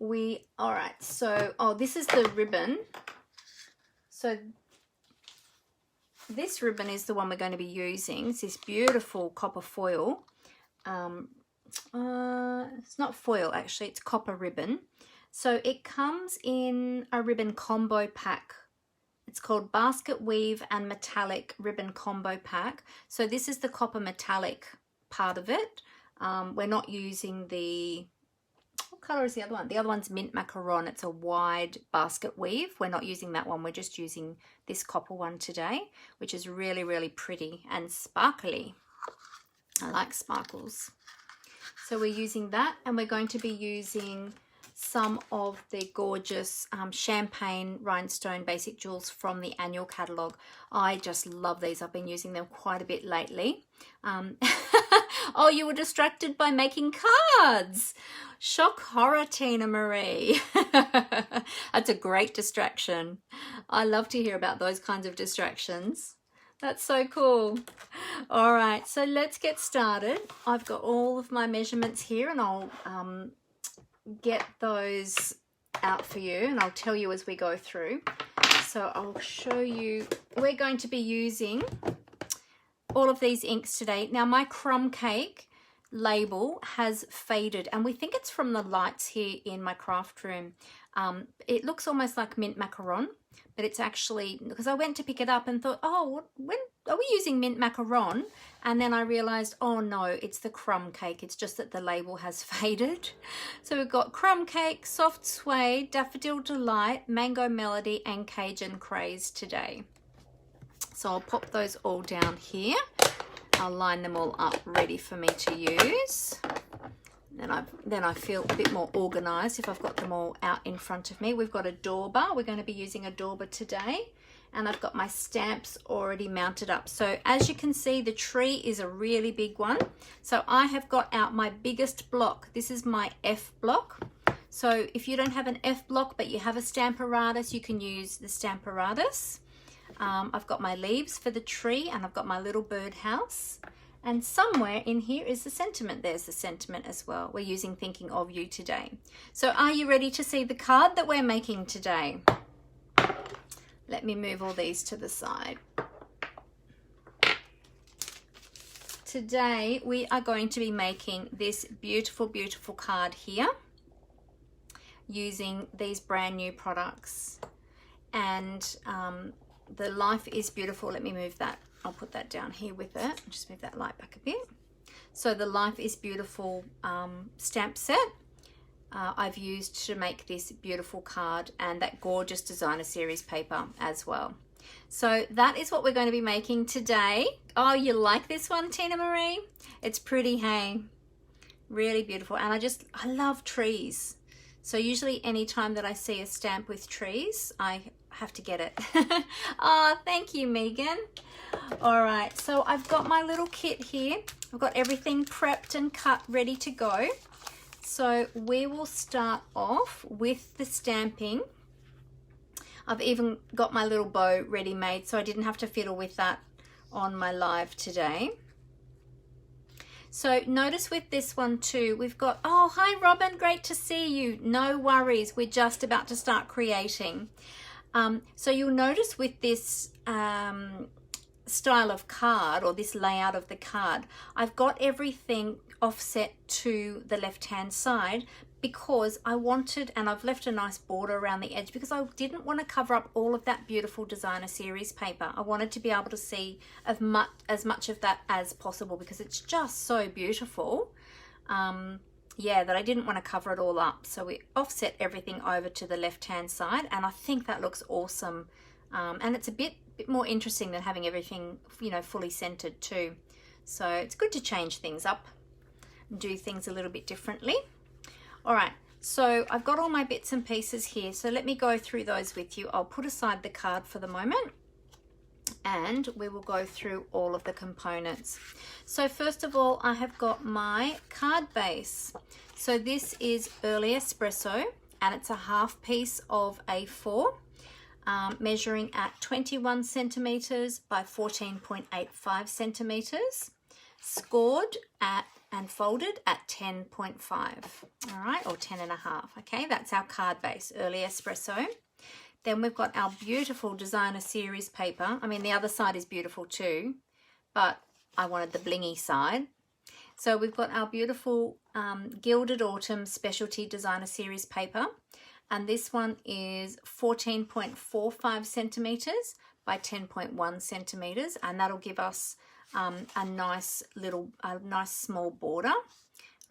right, so, this is the ribbon. So this ribbon is the one we're going to be using. It's this beautiful copper foil. It's not foil actually, it's copper ribbon. So it comes in a ribbon combo pack. It's called Basket Weave and Metallic Ribbon Combo Pack. So this is the copper metallic part of it. We're not using the, what color is the other one? The other one's Mint Macaron. It's a wide basket weave. We're not using that one. We're just using this copper one today, which is really, really pretty and sparkly. I like sparkles. So we're using that, and we're going to be using some of the gorgeous champagne rhinestone basic jewels from the annual catalogue. I just love these. I've been using them quite a bit lately. Oh, you were distracted by making cards. Shock horror, Tina Marie. That's a great distraction. I love to hear about those kinds of distractions. That's so cool. All right, so let's get started. I've got all of my measurements here, and I'll get those out for you, and I'll tell you as we go through. So I'll show you. We're going to be using all of these inks today. Now my crumb cake label has faded, and we think it's from the lights here in my craft room. It looks almost like Mint Macaron, but it's actually, because I went to pick it up and thought, oh, when are we using Mint Macaron? And then I realized, oh no, it's the crumb cake. It's just that the label has faded. So we've got crumb cake, soft sway, daffodil delight, mango melody, and Cajun craze today. So I'll pop those all down here. I'll line them all up ready for me to use. Then I feel a bit more organized if I've got them all out in front of me. We've got a dauber. We're going to be using a dauber today. And I've got my stamps already mounted up. So as you can see, the tree is a really big one. So I have got out my biggest block. This is my F block. So if you don't have an F block, but you have a Stamparatus, you can use the Stamparatus. I've got my leaves for the tree, and I've got my little birdhouse. And somewhere in here is the sentiment. There's the sentiment as well. We're using Thinking of You today. So are you ready to see the card that we're making today? Let me move all these to the side. Today we are going to be making this beautiful, beautiful card here using these brand new products. And the Life is Beautiful. Let me move that. I'll put that down here with it. Just move that light back a bit. So the Life is Beautiful stamp set I've used to make this beautiful card, and that gorgeous designer series paper as well. So that is what we're going to be making today. Oh, you like this one, Tina Marie? It's pretty, hey? Really beautiful. And I love trees. So usually any time that I see a stamp with trees, I have to get it. Oh, thank you, Megan. All right, so I've got my little kit here. I've got everything prepped and cut, ready to go. So we will start off with the stamping. I've even got my little bow ready made, so I didn't have to fiddle with that on my live today. So notice with this one too, we've got, oh, hi Robin, great to see you. No worries, we're just about to start creating. So you'll notice with this style of card, or this layout of the card, I've got everything offset to the left hand side because I wanted, and I've left a nice border around the edge because I didn't want to cover up all of that beautiful designer series paper. I wanted to be able to see as much of that as possible because it's just so beautiful. Yeah, that I didn't want to cover it all up. So we offset everything over to the left hand side, and I think that looks awesome. And it's a bit more interesting than having everything, you know, fully centered too. So it's good to change things up and do things a little bit differently. All right, so I've got all my bits and pieces here, so let me go through those with you. I'll put aside the card for the moment and we will go through all of the components. So first of all, I have got my card base. So this is Early Espresso, and it's a half piece of A4, measuring at 21 centimeters by 14.85 centimeters, scored at and folded at 10.5, all right, or 10.5. Okay, that's our card base, Early Espresso. Then we've got our beautiful designer series paper. I mean, the other side is beautiful too, but I wanted the blingy side. So we've got our beautiful Gilded Autumn Specialty Designer Series paper, and this one is 14.45 centimeters by 10.1 centimeters, and that'll give us a nice small border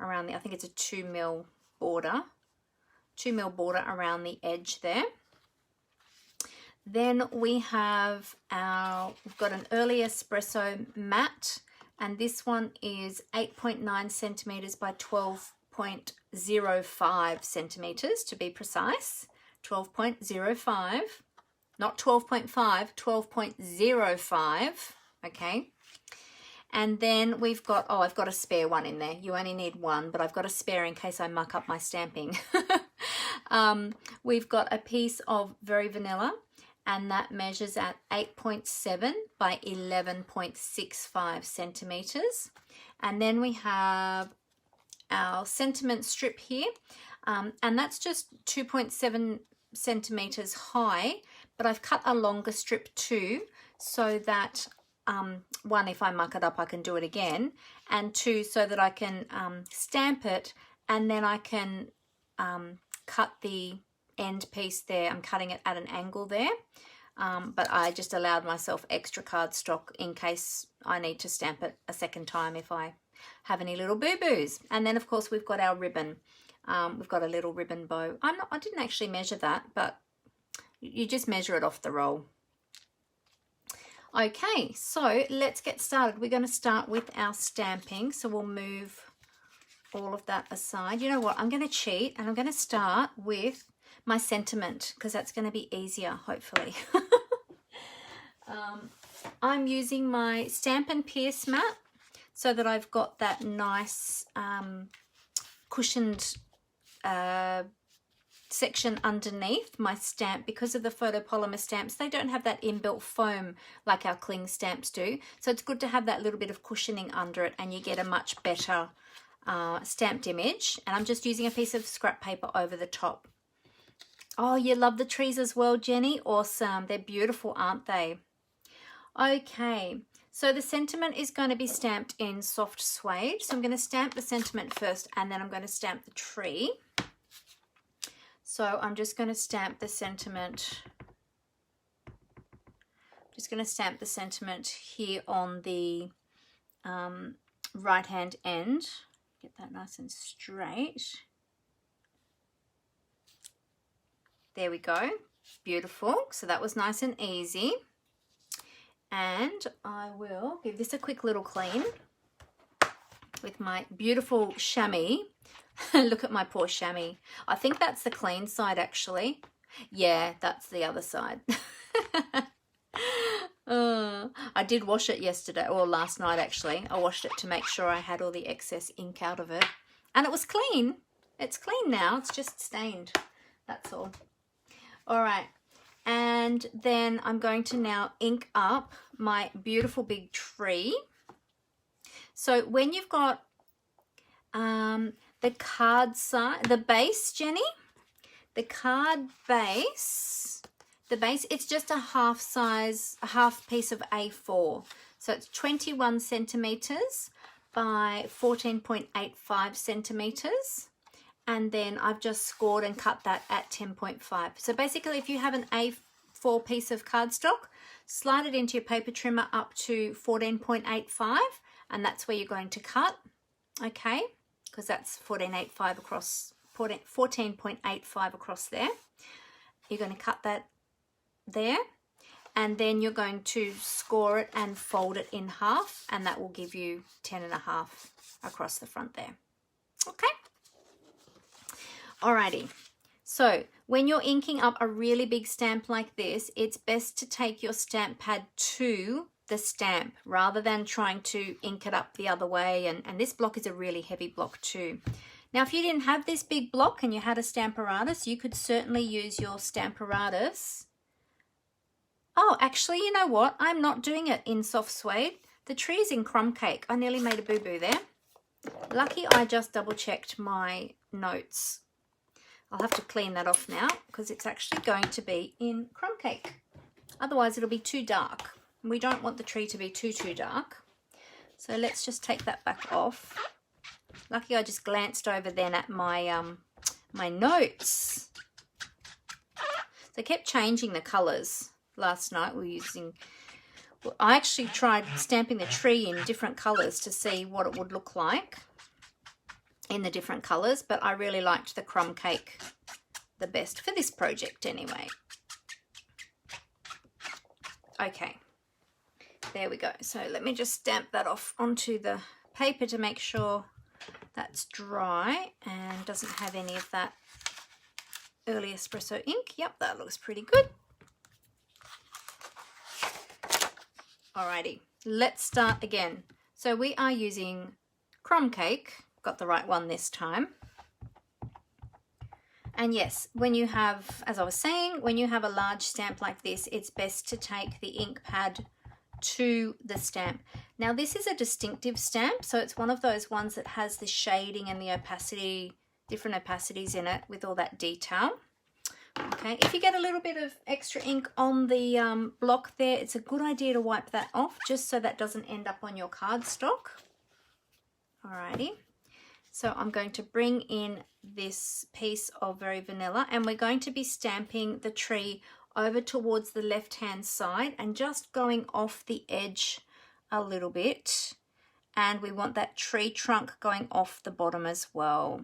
around the, I think it's a 2 mil border around the edge there. Then we have we've got an Early Espresso matte, and this one is 8.9 centimeters by 12.05 centimeters to be precise. 12.05, not 12.5, 12.05, okay. And then we've got, oh, I've got a spare one in there. You only need one, but I've got a spare in case I muck up my stamping. We've got a piece of Very Vanilla, and that measures at 8.7 by 11.65 centimeters. And then we have our sentiment strip here, and that's just 2.7 centimeters high, but I've cut a longer strip too, so that one, if I muck it up, I can do it again, and two, so that I can stamp it, and then I can cut the end piece there. I'm cutting it at an angle there, but I just allowed myself extra cardstock in case I need to stamp it a second time if I have any little boo-boos. And then of course we've got our ribbon. We've got a little ribbon bow. I didn't actually measure that, but you just measure it off the roll. Okay, so let's get started. We're going to start with our stamping, so we'll move all of that aside. You know what, I'm going to cheat, and I'm going to start with my sentiment because that's going to be easier, hopefully. I'm using my Stamp and Pierce mat so that I've got that nice cushioned section underneath my stamp. Because of the photopolymer stamps, they don't have that inbuilt foam like our cling stamps do, so it's good to have that little bit of cushioning under it, and you get a much better stamped image. And I'm just using a piece of scrap paper over the top. Oh, you love the trees as well, Jenny? Awesome. They're beautiful, aren't they? Okay, so the sentiment is going to be stamped in soft suede. So I'm going to stamp the sentiment first, and then I'm going to stamp the tree. So I'm just going to stamp the sentiment. Just going to stamp the sentiment here on the right hand end. Get that nice and straight. There we go. Beautiful. So that was nice and easy. And I will give this a quick little clean with my beautiful chamois. Look at my poor chamois. I think that's the clean side, actually. Yeah, that's the other side. I did wash it yesterday, or last night actually. I washed it to make sure I had all the excess ink out of it, and it was clean. It's clean now, it's just stained, that's all. All right, and then I'm going to now ink up my beautiful big tree. So when you've got the card side, the base, Jenny, the card base, it's just a half piece of A4. So it's 21 centimeters by 14.85 centimeters. And then I've just scored and cut that at 10.5. So basically, if you have an A4 piece of cardstock, slide it into your paper trimmer up to 14.85, and that's where you're going to cut, okay? Because that's 14.85 across, 14.85 across there. You're going to cut that there, and then you're going to score it and fold it in half, and that will give you 10.5 across the front there, okay? Alrighty, so when you're inking up a really big stamp like this, it's best to take your stamp pad to the stamp rather than trying to ink it up the other way. And this block is a really heavy block too. Now, if you didn't have this big block and you had a Stamparatus, you could certainly use your Stamparatus. Oh, actually, you know what? I'm not doing it in soft suede. The tree is in crumb cake. I nearly made a boo-boo there. Lucky I just double-checked my notes. I'll have to clean that off now because it's actually going to be in crumb cake. Otherwise, it'll be too dark. We don't want the tree to be too dark. So let's just take that back off. Lucky I just glanced over then at my my notes. So I kept changing the colours. Last night I actually tried stamping the tree in different colours to see what it would look like in the different colours, but I really liked the crumb cake the best for this project anyway. Okay, there we go. So let me just stamp that off onto the paper to make sure that's dry and doesn't have any of that early espresso ink. Yep, that looks pretty good. Alrighty, let's start again. So we are using crumb cake. Got the right one this time. And yes, when you have, as I was saying, when you have a large stamp like this, it's best to take the ink pad to the stamp. Now this is a distinctive stamp, so it's one of those ones that has the shading and the opacity, different opacities in it with all that detail. Okay, if you get a little bit of extra ink on the block there, it's a good idea to wipe that off just so that doesn't end up on your cardstock. Alrighty. So I'm going to bring in this piece of Very Vanilla, and we're going to be stamping the tree over towards the left-hand side and just going off the edge a little bit. And we want that tree trunk going off the bottom as well.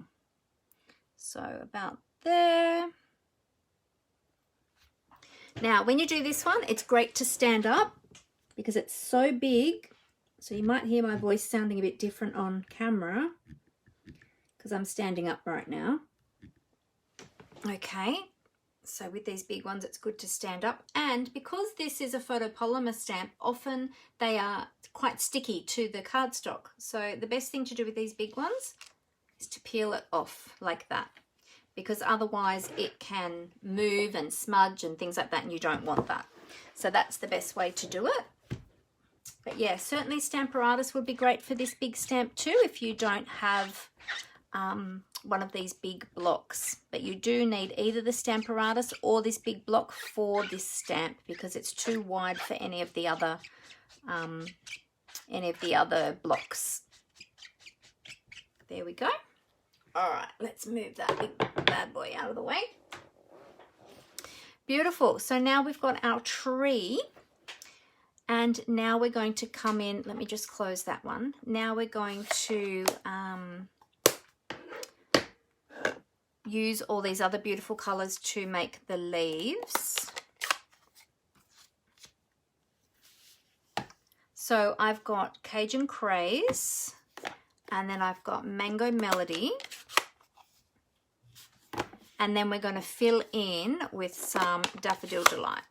So about there. Now, when you do this one, it's great to stand up because it's so big. So you might hear my voice sounding a bit different on camera, because I'm standing up right now. Okay, so with these big ones, it's good to stand up. And because this is a photopolymer stamp, often they are quite sticky to the cardstock. So the best thing to do with these big ones is to peel it off like that, because otherwise it can move and smudge and things like that, and you don't want that. So that's the best way to do it. But yeah, certainly Stamparatus would be great for this big stamp too if you don't have one of these big blocks, but you do need either the Stamparatus or this big block for this stamp because it's too wide for any of the other blocks. There we go. All right, let's move that big bad boy out of the way. Beautiful. So now we've got our tree, and now we're going to come in. Let me just close that one. Now we're going to use all these other beautiful colors to make the leaves. So I've got Cajun Craze, and then I've got Mango Melody, and then we're going to fill in with some Daffodil Delight.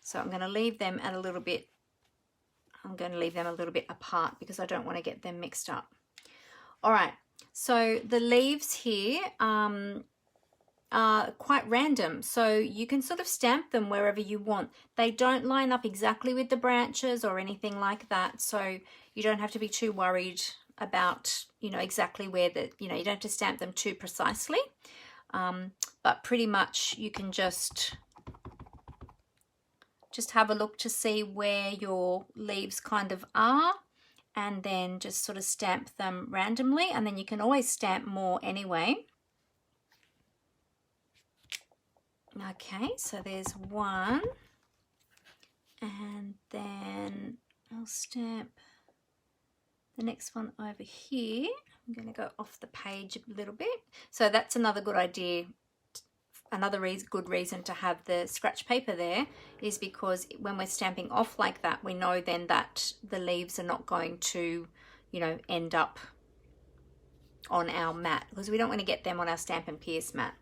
So I'm going to leave them at a little bit, apart because I don't want to get them mixed up. All right, So the leaves here are quite random, so you can sort of stamp them wherever you want. They don't line up exactly with the branches or anything like that, so you don't have to be too worried about, you know, exactly where the, you know, you don't have to stamp them too precisely, but pretty much you can just have a look to see where your leaves kind of are, and then just sort of stamp them randomly, and then you can always stamp more anyway. Okay, so there's one, and then I'll stamp the next one over here. I'm going to go off the page a little bit. So that's another good idea. Another good reason to have the scratch paper there is because when we're stamping off like that, we know then that the leaves are not going to, you know, end up on our mat, because we don't want to get them on our Stampin' Pierce mat.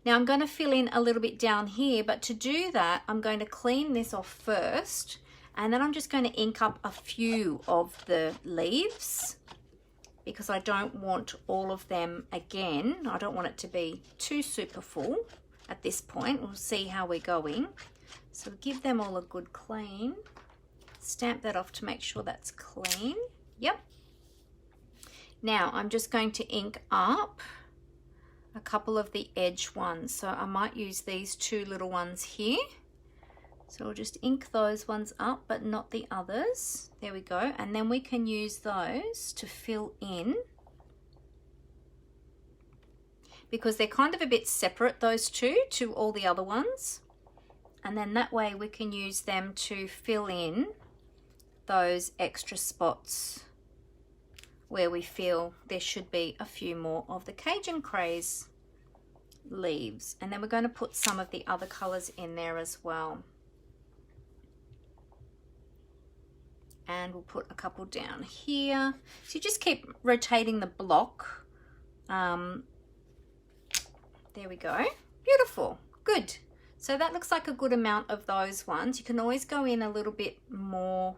Now I'm going to fill in a little bit down here, but to do that I'm going to clean this off first, and then I'm just going to ink up a few of the leaves because I don't want all of them again. I don't want it to be too super full at this point. We'll see how we're going. So give them all a good clean. Stamp that off to make sure that's clean. Yep. Now I'm just going to ink up a couple of the edge ones. So I might use these two little ones here. So I'll just ink those ones up, but not the others. There we go. And then we can use those to fill in, because they're kind of a bit separate, those two, to all the other ones. And then that way we can use them to fill in those extra spots where we feel there should be a few more of the Cajun Craze leaves. And then we're going to put some of the other colors in there as well. And we'll put a couple down here. So you just keep rotating the block. There we go. Beautiful. Good. So that looks like a good amount of those ones. You can always go in a little bit more.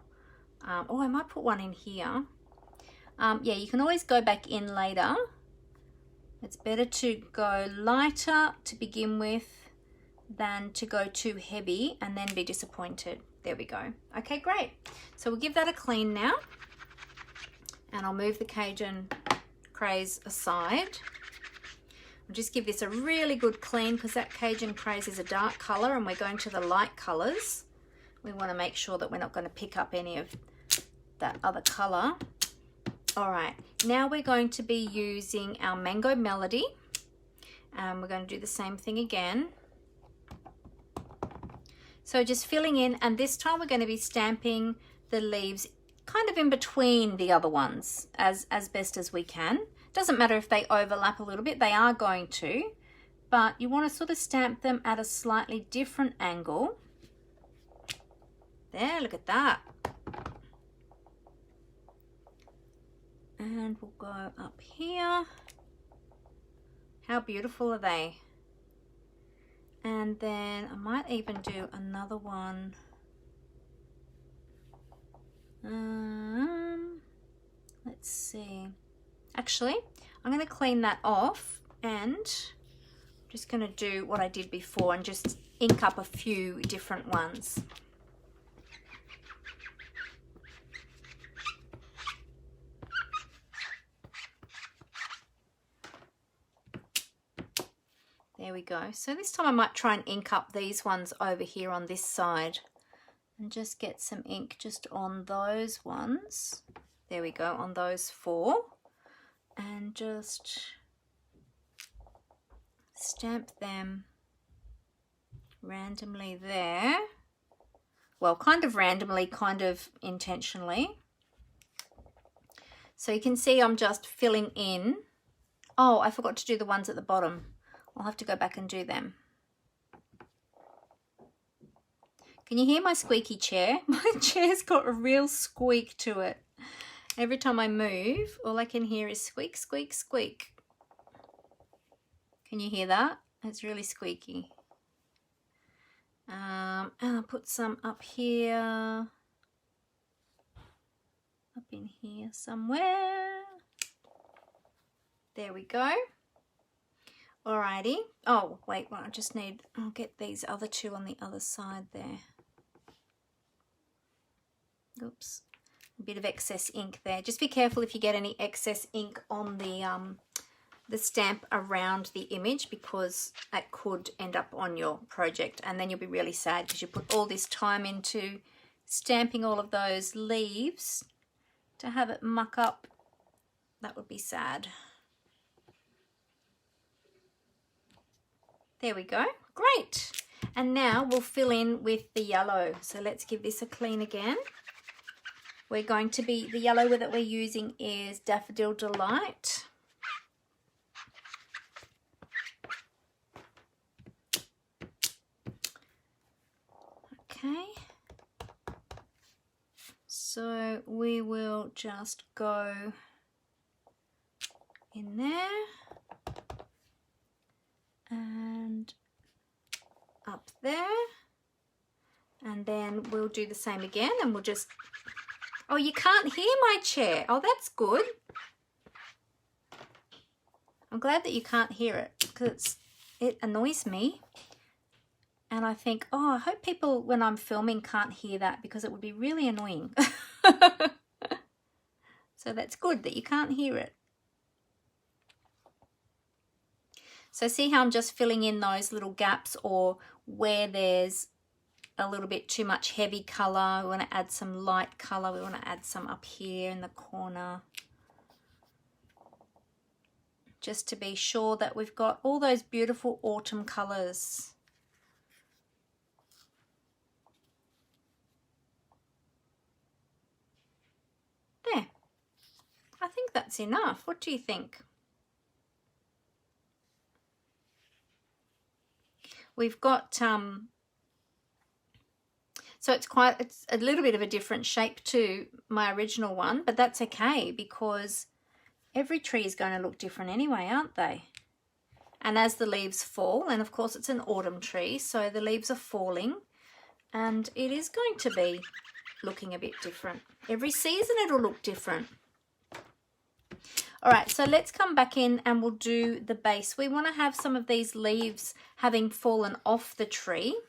Oh, I might put one in here. Yeah, you can always go back in later. It's better to go lighter to begin with than to go too heavy and then be disappointed. There we go. Okay, great. So we'll give that a clean now. And I'll move the Cajun Craze aside. I'll just give this a really good clean, because that Cajun Craze is a dark color and we're going to the light colors. We want to make sure that we're not going to pick up any of that other color. All right, now we're going to be using our Mango Melody, and we're going to do the same thing again. So just filling in, and this time we're going to be stamping the leaves kind of in between the other ones as best as we can. Doesn't matter if they overlap a little bit, they are going to, but you want to sort of stamp them at a slightly different angle. There, look at that. And we'll go up here. How beautiful are they? And then I might even do another one. Let's see. Actually, I'm going to clean that off, and I'm just going to do what I did before and just ink up a few different ones. There we go. So this time I might try and ink up these ones over here on this side and just get some ink just on those ones. There we go, on those four. And just stamp them randomly there. Well, kind of randomly, kind of intentionally. So you can see I'm just filling in. Oh, I forgot to do the ones at the bottom. I'll have to go back and do them. Can you hear my squeaky chair? My chair's got a real squeak to it. Every time I move, all I can hear is squeak, squeak, squeak. Can you hear that? It's really squeaky. And I'll put some up here. Up in here somewhere. There we go. Alrighty. Oh, wait, well, I'll get these other two on the other side there. Oops, a bit of excess ink there. Just be careful if you get any excess ink on the stamp around the image, because that could end up on your project and then you'll be really sad because you put all this time into stamping all of those leaves to have it muck up. That would be sad. There we go. Great. And now we'll fill in with the yellow. So let's give this a clean again. We're going to be, the yellow that we're using is Daffodil Delight. Okay. So we will just go in there and up there, and then we'll do the same again, and we'll just, oh, you can't hear my chair. Oh, that's good. I'm glad that you can't hear it, because it annoys me. And I think, oh, I hope people when I'm filming can't hear that, because it would be really annoying. So that's good that you can't hear it. So see how I'm just filling in those little gaps, or where there's a little bit too much heavy colour. We want to add some light colour. We want to add some up here in the corner. Just to be sure that we've got all those beautiful autumn colours. There. I think that's enough. What do you think? We've got, so it's a little bit of a different shape to my original one, but that's okay, because every tree is going to look different anyway, aren't they? And as the leaves fall, and of course it's an autumn tree, so the leaves are falling, and it is going to be looking a bit different. Every season it'll look different. All right, so let's come back in and we'll do the base. We want to have some of these leaves having fallen off the tree.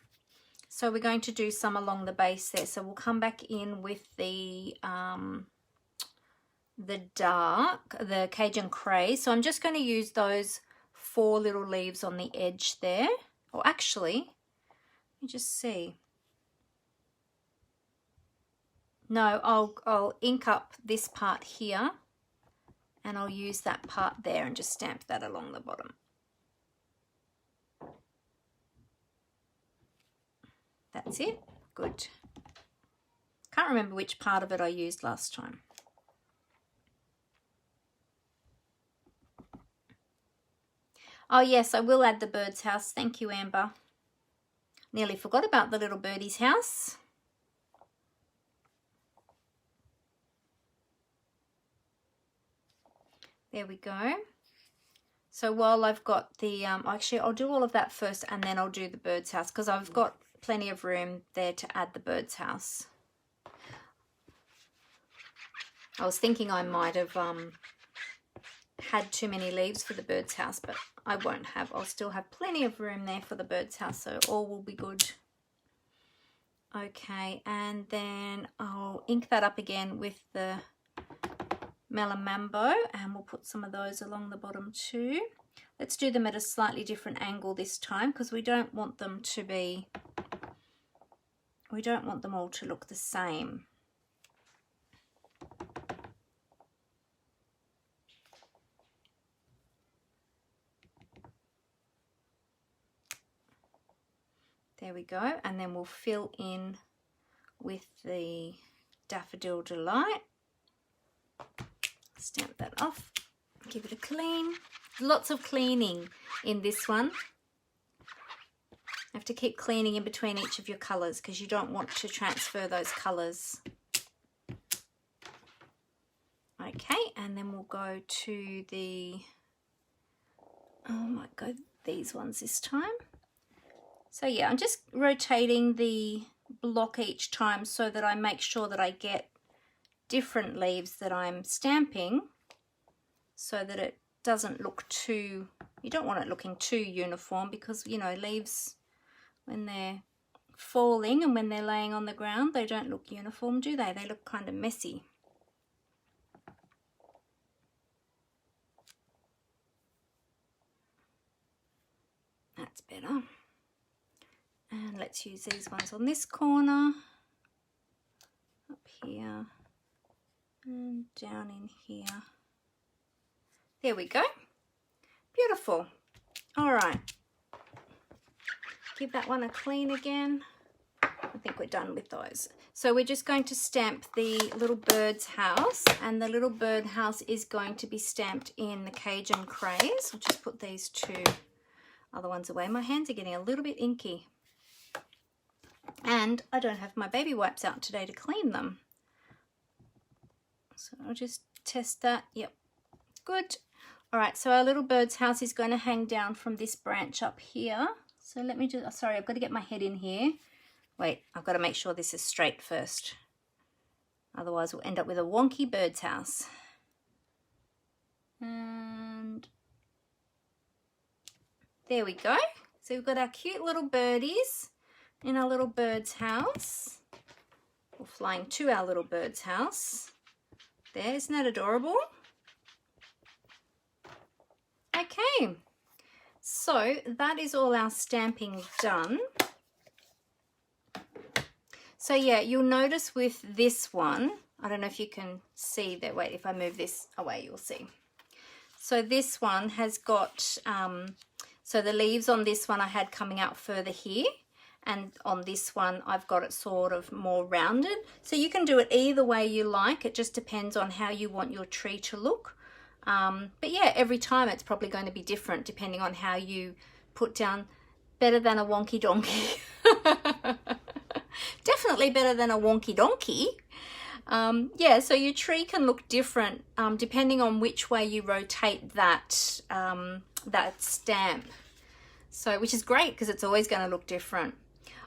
So we're going to do some along the base there. So we'll come back in with the Cajun Cray. So I'm just going to use those 4 little leaves on the edge there. Or actually, let me just see. No, I'll ink up this part here. And I'll use that part there and just stamp that along the bottom. That's it. Good. Can't remember which part of it I used last time. Oh yes, I will add the bird's house. Thank you, Amber. Nearly forgot about the little birdie's house. There we go. So while I've got the, actually I'll do all of that first and then I'll do the bird's house, because I've got plenty of room there to add the bird's house. I was thinking I might have had too many leaves for the bird's house, but I won't have. I'll still have plenty of room there for the bird's house, so all will be good. Okay, and then I'll ink that up again with the Melon Mambo, and we'll put some of those along the bottom too. Let's do them at a slightly different angle this time, because we don't want them to be, we don't want them all to look the same. There we go, and then we'll fill in with the Daffodil Delight. Stamp that off, give it a clean. Lots of cleaning in this one. You have to keep cleaning in between each of your colours, because you don't want to transfer those colours. Okay, and then we'll go to the, I might go these ones this time. So yeah, I'm just rotating the block each time so that I make sure that I get different leaves that I'm stamping, so that it doesn't look too, you don't want it looking too uniform, because, you know, leaves, when they're falling and when they're laying on the ground, they don't look uniform, do they? They look kind of messy. That's better. And let's use these ones on this corner, up here, and down in here. There we go. Beautiful. All right. Give that one a clean again. I think we're done with those. So we're just going to stamp the little bird's house, and the little bird house is going to be stamped in the Cajun Craze. I'll just put these two other ones away. My hands are getting a little bit inky. And I don't have my baby wipes out today to clean them. So I'll just test that. Yep, good. All right, so our little bird's house is going to hang down from this branch up here. So let me just, sorry, I've got to get my head in here. Wait, I've got to make sure this is straight first. Otherwise we'll end up with a wonky bird's house. And there we go. So we've got our cute little birdies in our little bird's house, or flying to our little bird's house. There, isn't that adorable? Okay, so that is all our stamping done. So yeah, you'll notice with this one, I don't know if you can see that. Wait, if I move this away, you'll see. So this one has got, so the leaves on this one I had coming out further here, and on this one I've got it sort of more rounded. So you can do it either way you like. It just depends on how you want your tree to look. But yeah, every time it's probably going to be different depending on how you put down. Better than a wonky donkey. Definitely better than a wonky donkey. Yeah, so your tree can look different depending on which way you rotate that, that stamp. So, which is great because it's always going to look different.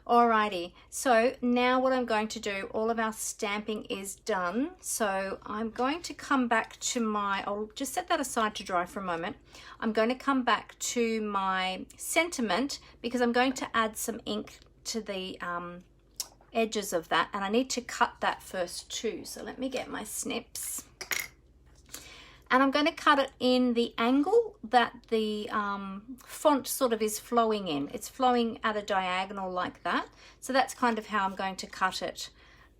Alrighty, so now what I'm going to do, all of our stamping is done. So I'm going to come back to my, I'll just set that aside to dry for a moment. I'm going to come back to my sentiment because I'm going to add some ink to the edges of that, and I need to cut that first too. So let me get my snips. And I'm going to cut it in the angle that the font sort of is flowing in. It's flowing at a diagonal like that. So that's kind of how I'm going to cut it.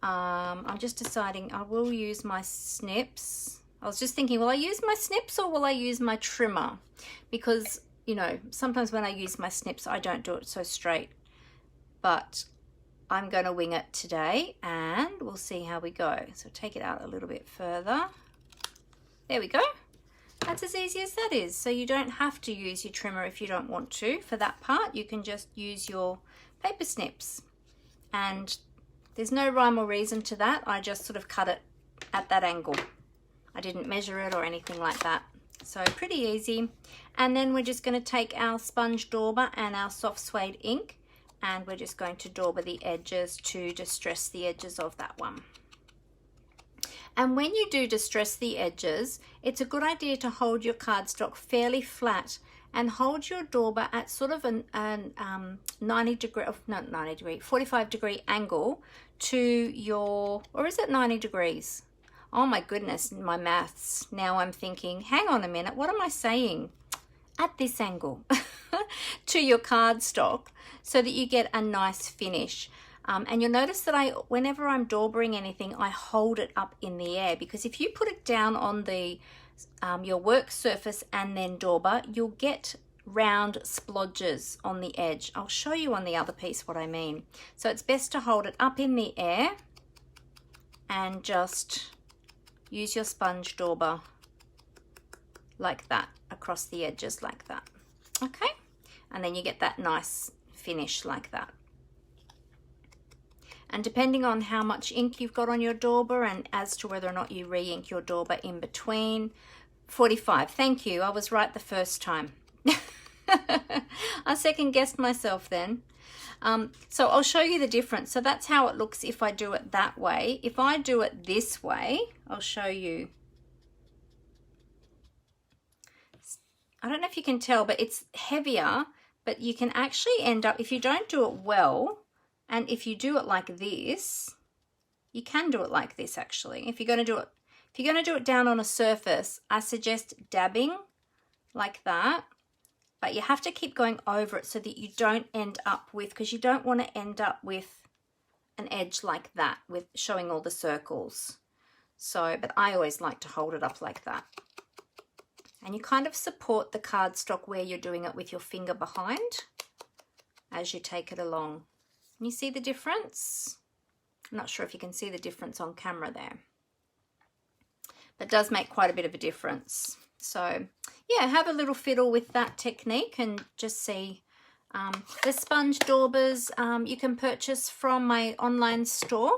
I'm just deciding I will use my snips. I was just thinking, will I use my snips or will I use my trimmer? Because, you know, sometimes when I use my snips, I don't do it so straight. But I'm going to wing it today and we'll see how we go. So take it out a little bit further. There we go. That's as easy as that is. So you don't have to use your trimmer if you don't want to. For that part, you can just use your paper snips. And there's no rhyme or reason to that. I just sort of cut it at that angle. I didn't measure it or anything like that. So pretty easy. And then we're just going to take our sponge dauber and our soft suede ink, and we're just going to dauber the edges to distress the edges of that one. And when you do distress the edges, it's a good idea to hold your cardstock fairly flat and hold your dauber at sort of an 45 degree angle to your, or is it 90 degrees? Oh my goodness, my maths. Now I'm thinking, hang on a minute, what am I saying? At this angle to your cardstock so that you get a nice finish. And you'll notice that whenever I'm daubering anything, I hold it up in the air, because if you put it down on the your work surface and then dauber, you'll get round splodges on the edge. I'll show you on the other piece what I mean. So it's best to hold it up in the air and just use your sponge dauber like that across the edges like that. Okay, and then you get that nice finish like that. And depending on how much ink you've got on your dauber and as to whether or not you re-ink your dauber in between, 45, thank you, I was right the first time. I second guessed myself then. So I'll show you the difference. So that's how it looks if I do it that way. If I do it this way, I'll show you. I don't know if you can tell, but it's heavier, but you can actually end up, if you don't do it well, and if you do it like this, you can do it like this actually. If you're going to do it down on a surface, I suggest dabbing like that, but you have to keep going over it so that you don't end up with, because you don't want to end up with an edge like that with showing all the circles. So, but I always like to hold it up like that. And you kind of support the cardstock where you're doing it with your finger behind as you take it along. Can you see the difference? I'm not sure if you can see the difference on camera there. But it does make quite a bit of a difference. So yeah, have a little fiddle with that technique and just see. The sponge daubers you can purchase from my online store.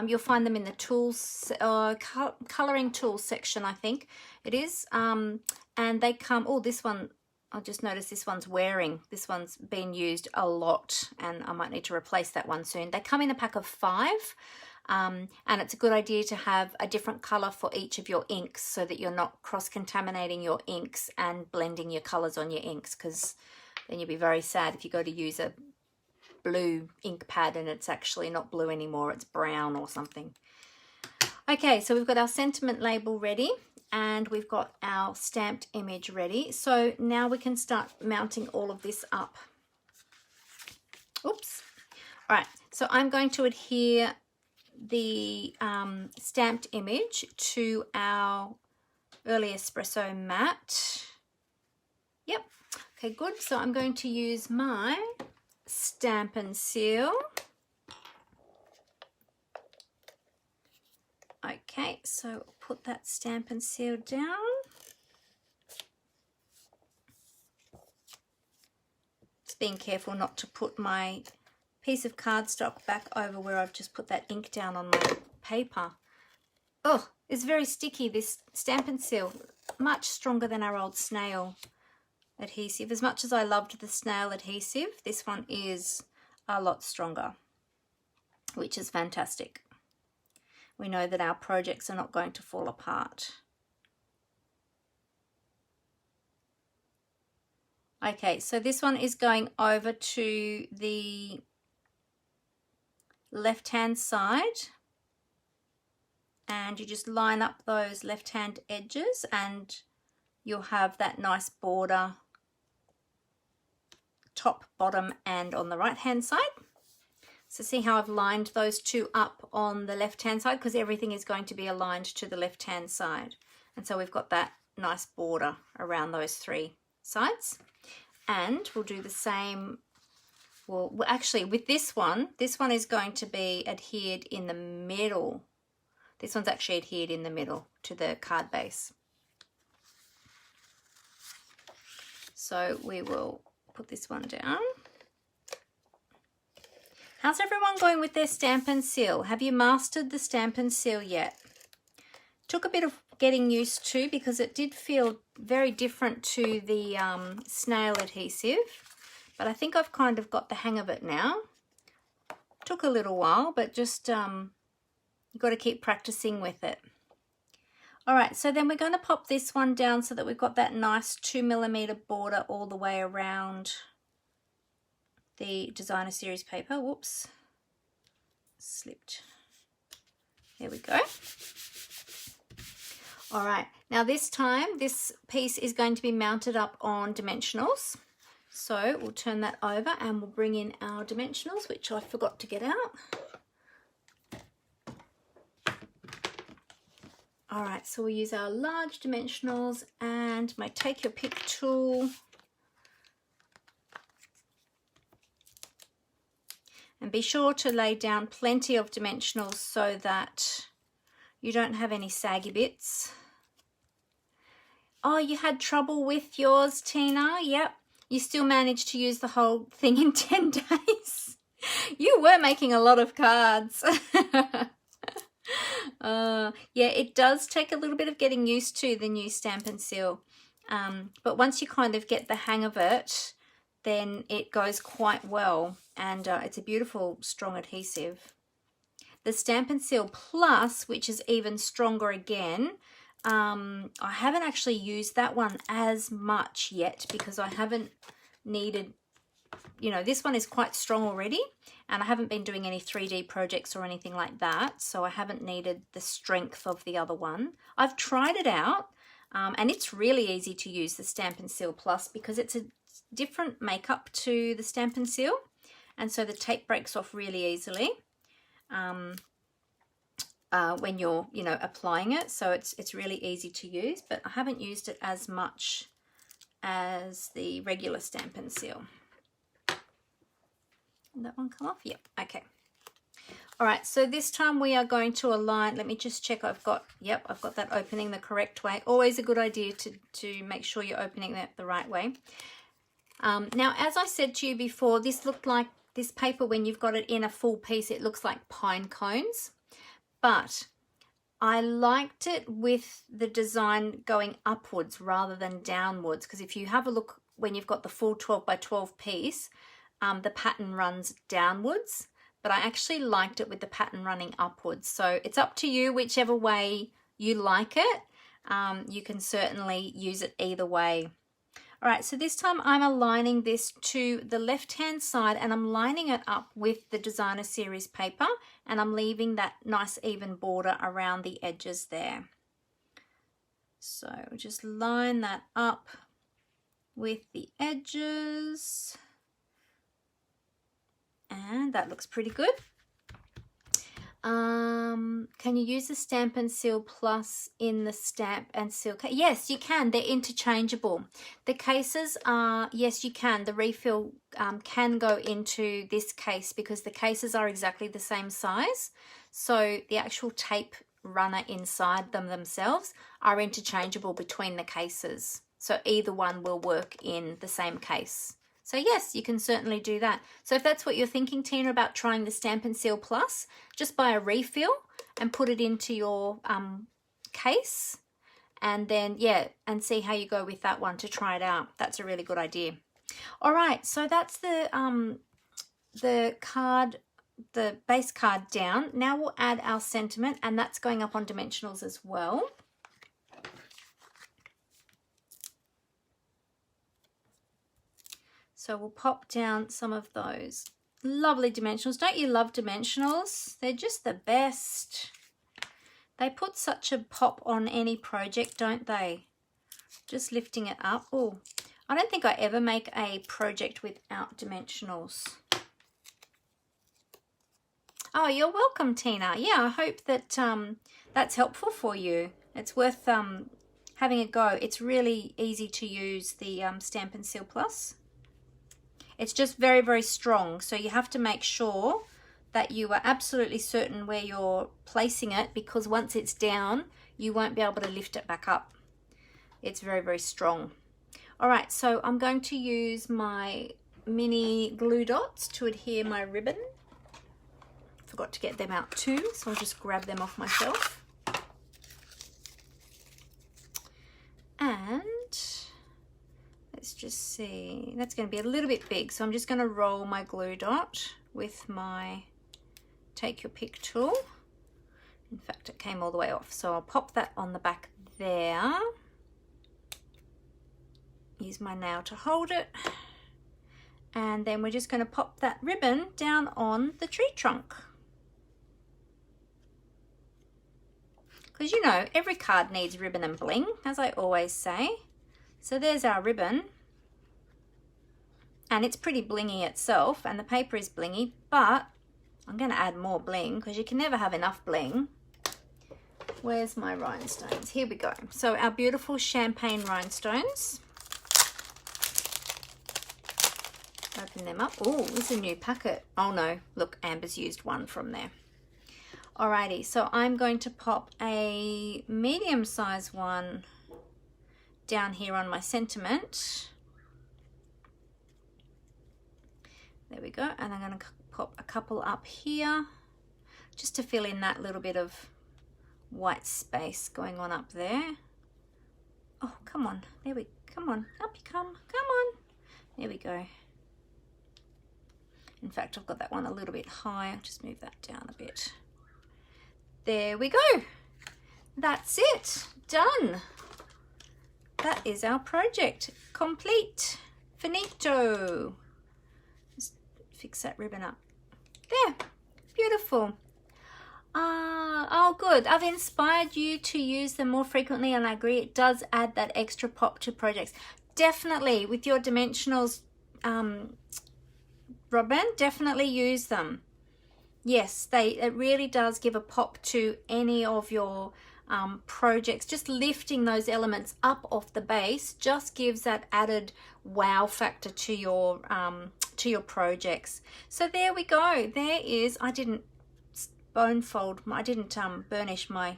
You'll find them in the tools, colouring tools section, I think it is. And they come, oh, this one, I just noticed this one's wearing. This one's been used a lot and I might need to replace that one soon. They come in a pack of 5. And it's a good idea to have a different colour for each of your inks so that you're not cross-contaminating your inks and blending your colours on your inks, because then you'll be very sad if you go to use a blue ink pad and it's actually not blue anymore, it's brown or something. Okay, so we've got our sentiment label ready and we've got our stamped image ready. So now we can start mounting all of this up. Oops. All right, so I'm going to adhere the stamped image to our early espresso mat. Yep. Okay, good. So I'm going to use my Stampin' Seal. Okay, so put that Stampin' Seal down. Just being careful not to put my piece of cardstock back over where I've just put that ink down on my paper. Oh, it's very sticky, this Stampin' Seal. Much stronger than our old snail adhesive. As much as I loved the snail adhesive, this one is a lot stronger, which is fantastic. We know that our projects are not going to fall apart. Okay, so this one is going over to the left-hand side, and you just line up those left-hand edges and you'll have that nice border top, bottom, and on the right-hand side. So see how I've lined those two up on the left-hand side, because everything is going to be aligned to the left-hand side. And so we've got that nice border around those 3 sides. And we'll do the same, well actually with this one is going to be adhered in the middle. This one's actually adhered in the middle to the card base. So we will put this one down. How's everyone going with their Stampin' Seal? Have you mastered the Stampin' Seal yet? Took a bit of getting used to because it did feel very different to the snail adhesive, but I think I've kind of got the hang of it now. Took a little while, but just you've got to keep practicing with it. All right, so then we're going to pop this one down so that we've got that nice 2mm border all the way around the Designer Series paper. Whoops, slipped. There we go. All right, now this time this piece is going to be mounted up on dimensionals. So we'll turn that over and we'll bring in our dimensionals, which I forgot to get out. All right, so we'll use our large dimensionals and my Take Your Pick tool. And be sure to lay down plenty of dimensionals so that you don't have any saggy bits. Oh, you had trouble with yours, Tina? Yep, you still managed to use the whole thing in 10 days. You were making a lot of cards. Yeah, it does take a little bit of getting used to the new Stampin' Seal. But once you kind of get the hang of it, then it goes quite well. And it's a beautiful, strong adhesive. The Stampin' Seal Plus, which is even stronger again, I haven't actually used that one as much yet because I haven't needed, you know, this one is quite strong already and I haven't been doing any 3D projects or anything like that, so I haven't needed the strength of the other one. I've tried it out and it's really easy to use, the Stampin' Seal Plus, because it's a different makeup to the Stampin' Seal, and so the tape breaks off really easily when you're, you know, applying it, so it's really easy to use, but I haven't used it as much as the regular Stampin' Seal. Did that one come off? Yep. Okay. All right, so this time we are going to align. Let me just check I've got that opening the correct way. Always a good idea to make sure you're opening that the right way. Now, as I said to you before, this looked like, this paper, when you've got it in a full piece, it looks like pine cones. But I liked it with the design going upwards rather than downwards, because if you have a look when you've got the full 12 by 12 piece, the pattern runs downwards, but I actually liked it with the pattern running upwards. So it's up to you, whichever way you like it. You can certainly use it either way. All right, so this time I'm aligning this to the left-hand side and I'm lining it up with the Designer Series paper, and I'm leaving that nice even border around the edges there. So just line that up with the edges. And that looks pretty good. Can you use the Stampin' Seal Plus in the Stamp and Seal case? Yes, you can. They're interchangeable. The cases are, yes, you can. The refill can go into this case because the cases are exactly the same size. So the actual tape runner inside them themselves are interchangeable between the cases. So either one will work in the same case. So yes, you can certainly do that. So if that's what you're thinking, Tina, about trying the Stampin' Seal Plus, just buy a refill and put it into your case, and then, yeah, and see how you go with that one to try it out. That's a really good idea. All right, so that's the card, the base card down. Now we'll add our sentiment, and that's going up on dimensionals as well. So we'll pop down some of those lovely dimensionals. Don't you love dimensionals? They're just the best. They put such a pop on any project, don't they? Just lifting it up. Oh, I don't think I ever make a project without dimensionals. Oh, you're welcome, Tina. Yeah, I hope that that's helpful for you. It's worth having a go. It's really easy to use, the Stampin' Seal Plus. It's just very, very strong, so you have to make sure that you are absolutely certain where you're placing it, because once it's down, you won't be able to lift it back up. It's very, very strong. All right, so I'm going to use my mini glue dots to adhere my ribbon. Forgot to get them out too, so I'll just grab them off my shelf. And let's just see, that's going to be a little bit big, so I'm just going to roll my glue dot with my take your pick tool. In fact, it came all the way off, so I'll pop that on the back there. Use my nail to hold it, and then we're just going to pop that ribbon down on the tree trunk. Because, you know, every card needs ribbon and bling, as I always say. So there's our ribbon, and it's pretty blingy itself, and the paper is blingy, but I'm going to add more bling because you can never have enough bling. Where's my rhinestones? Here we go. So our beautiful champagne rhinestones. Open them up. Oh, this is a new packet. Oh no, look, Amber's used one from there. Alrighty, so I'm going to pop a medium-sized one down here on my sentiment. There we go, and I'm going to pop a couple up here just to fill in that little bit of white space going on up there. Oh, come on, there we, come on, up you come on. There we go. In fact, I've got that one a little bit high. I'll just move that down a bit. There we go. that's it. Done. That is our project complete. Finito. Just fix that ribbon up. There. Beautiful. Oh, good. I've inspired you to use them more frequently, and I agree it does add that extra pop to projects. Definitely, with your dimensionals, Robin, definitely use them. Yes, it really does give a pop to any of your projects. Just lifting those elements up off the base just gives that added wow factor to your projects. So there we go. There is, I didn't burnish my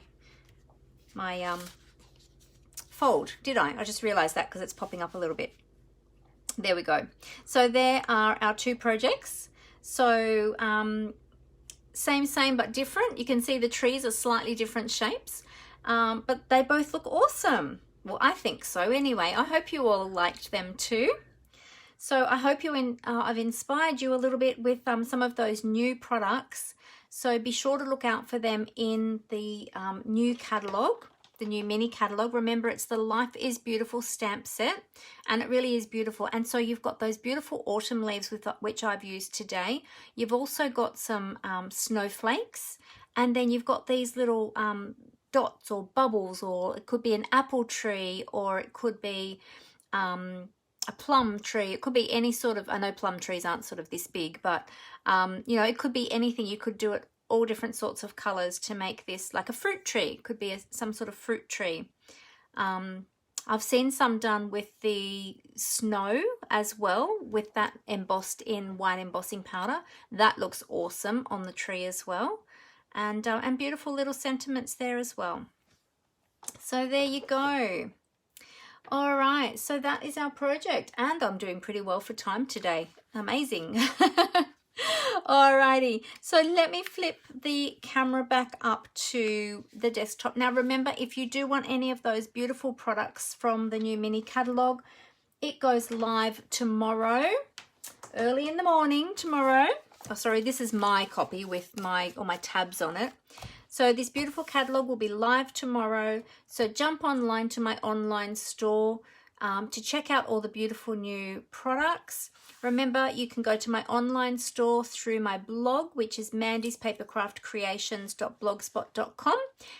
fold, did I? I just realized that because it's popping up a little bit. There we go. So there are our two projects. So same but different. You can see the trees are slightly different shapes, but they both look awesome. Well, I think so anyway. I hope you all liked them too. So I hope I've inspired you a little bit with some of those new products. So be sure to look out for them in the new catalogue, the new mini catalogue. Remember, it's the Life is Beautiful stamp set, and it really is beautiful. And so you've got those beautiful autumn leaves which I've used today. You've also got some snowflakes, and then you've got these little dots or bubbles, or it could be an apple tree, or it could be a plum tree. It could be any sort of, I know plum trees aren't sort of this big, but you know, it could be anything. You could do it all different sorts of colors to make this like a fruit tree. It could be some sort of fruit tree. I've seen some done with the snow as well, with that embossed in white embossing powder. That looks awesome on the tree as well. And beautiful little sentiments there as well. So there you go. All right, so that is our project, and I'm doing pretty well for time today. Amazing. Alrighty, so let me flip the camera back up to the desktop. Now remember, if you do want any of those beautiful products from the new mini catalogue, it goes live tomorrow, early in the morning tomorrow. Oh, sorry, this is my copy with all my tabs on it. So this beautiful catalogue will be live tomorrow. So jump online to my online store to check out all the beautiful new products. Remember, you can go to my online store through my blog, which is mandyspapercraftcreations.blogspot.com.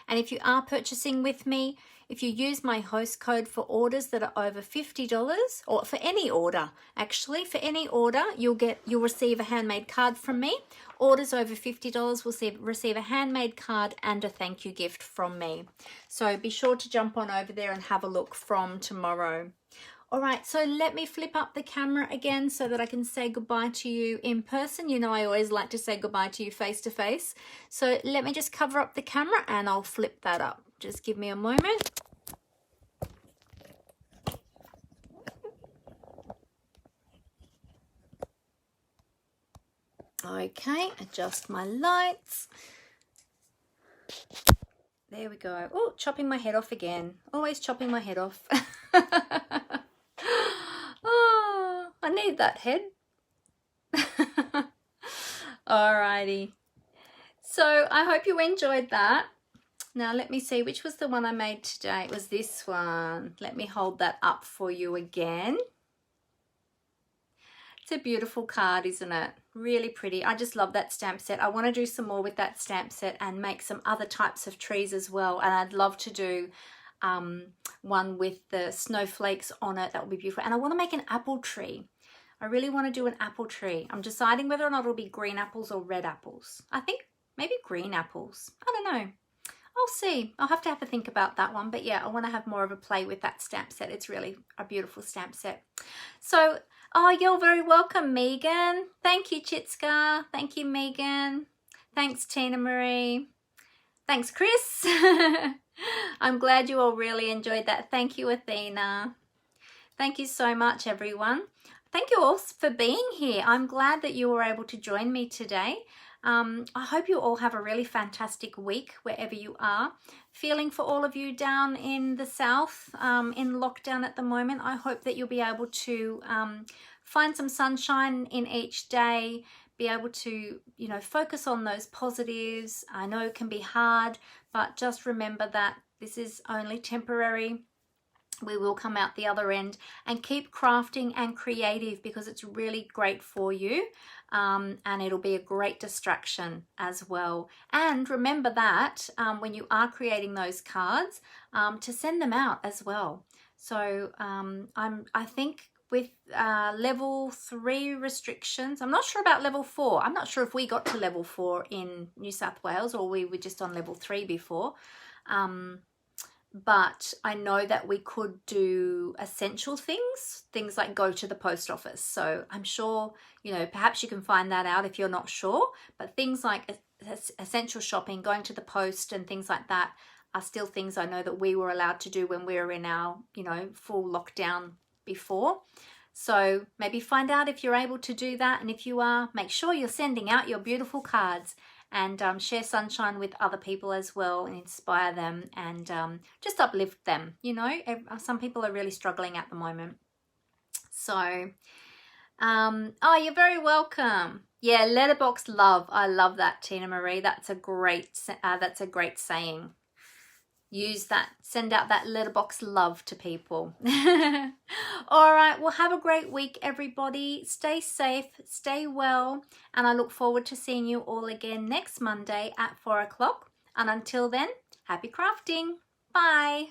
And if you are purchasing with me, if you use my host code for orders that are over $50, or for any order, actually, for any order, you'll receive a handmade card from me. Orders over $50 will receive a handmade card and a thank you gift from me. So be sure to jump on over there and have a look from tomorrow. All right, so let me flip up the camera again so that I can say goodbye to you in person. You know, I always like to say goodbye to you face to face. So let me just cover up the camera and I'll flip that up. Just give me a moment. Okay, adjust my lights. There we go. Oh, chopping my head off again. Always chopping my head off. Oh, I need that head. Alrighty. So I hope you enjoyed that. Now let me see, which was the one I made today? It was this one. Let me hold that up for you again. It's a beautiful card, isn't it? Really pretty. I just love that stamp set. I want to do some more with that stamp set and make some other types of trees as well. And I'd love to do one with the snowflakes on it. That would be beautiful. And I want to make an apple tree. I really want to do an apple tree. I'm deciding whether or not it'll be green apples or red apples. I think maybe green apples. I don't know. I'll see. I'll have to have a think about that one. But yeah, I want to have more of a play with that stamp set. It's really a beautiful stamp set. So, oh, you're very welcome, Megan. Thank you, Chitska. Thank you, Megan. Thanks, Tina Marie. Thanks, Chris. I'm glad you all really enjoyed that. Thank you, Athena. Thank you so much, everyone. Thank you all for being here. I'm glad that you were able to join me today. I hope you all have a really fantastic week wherever you are. Feeling for all of you down in the south in lockdown at the moment. I hope that you'll be able to find some sunshine in each day, be able to, you know, focus on those positives. I know it can be hard, but just remember that This is only temporary. We will come out the other end, and keep crafting and creative, because it's really great for you, and it'll be a great distraction as well. And remember that when you are creating those cards, to send them out as well. So I think with level 3 restrictions, I'm not sure about level 4. I'm not sure if we got to level 4 in New South Wales, or we were just on level 3 before. But I know that we could do essential things like go to the post office. So I'm sure, you know, perhaps you can find that out if you're not sure. But things like essential shopping, going to the post and things like that are still things I know that we were allowed to do when we were in our, you know, full lockdown before. So maybe find out if you're able to do that. And if you are, make sure you're sending out your beautiful cards, and share sunshine with other people as well, and inspire them, and just uplift them. You know, some people are really struggling at the moment. So, oh, you're very welcome. Yeah, letterbox love. I love that, Tina Marie. That's a great saying. Use that, send out that letterbox love to people. All right, well, have a great week, everybody. Stay safe, stay well, and I look forward to seeing you all again next Monday at 4 o'clock. And until then, happy crafting. Bye.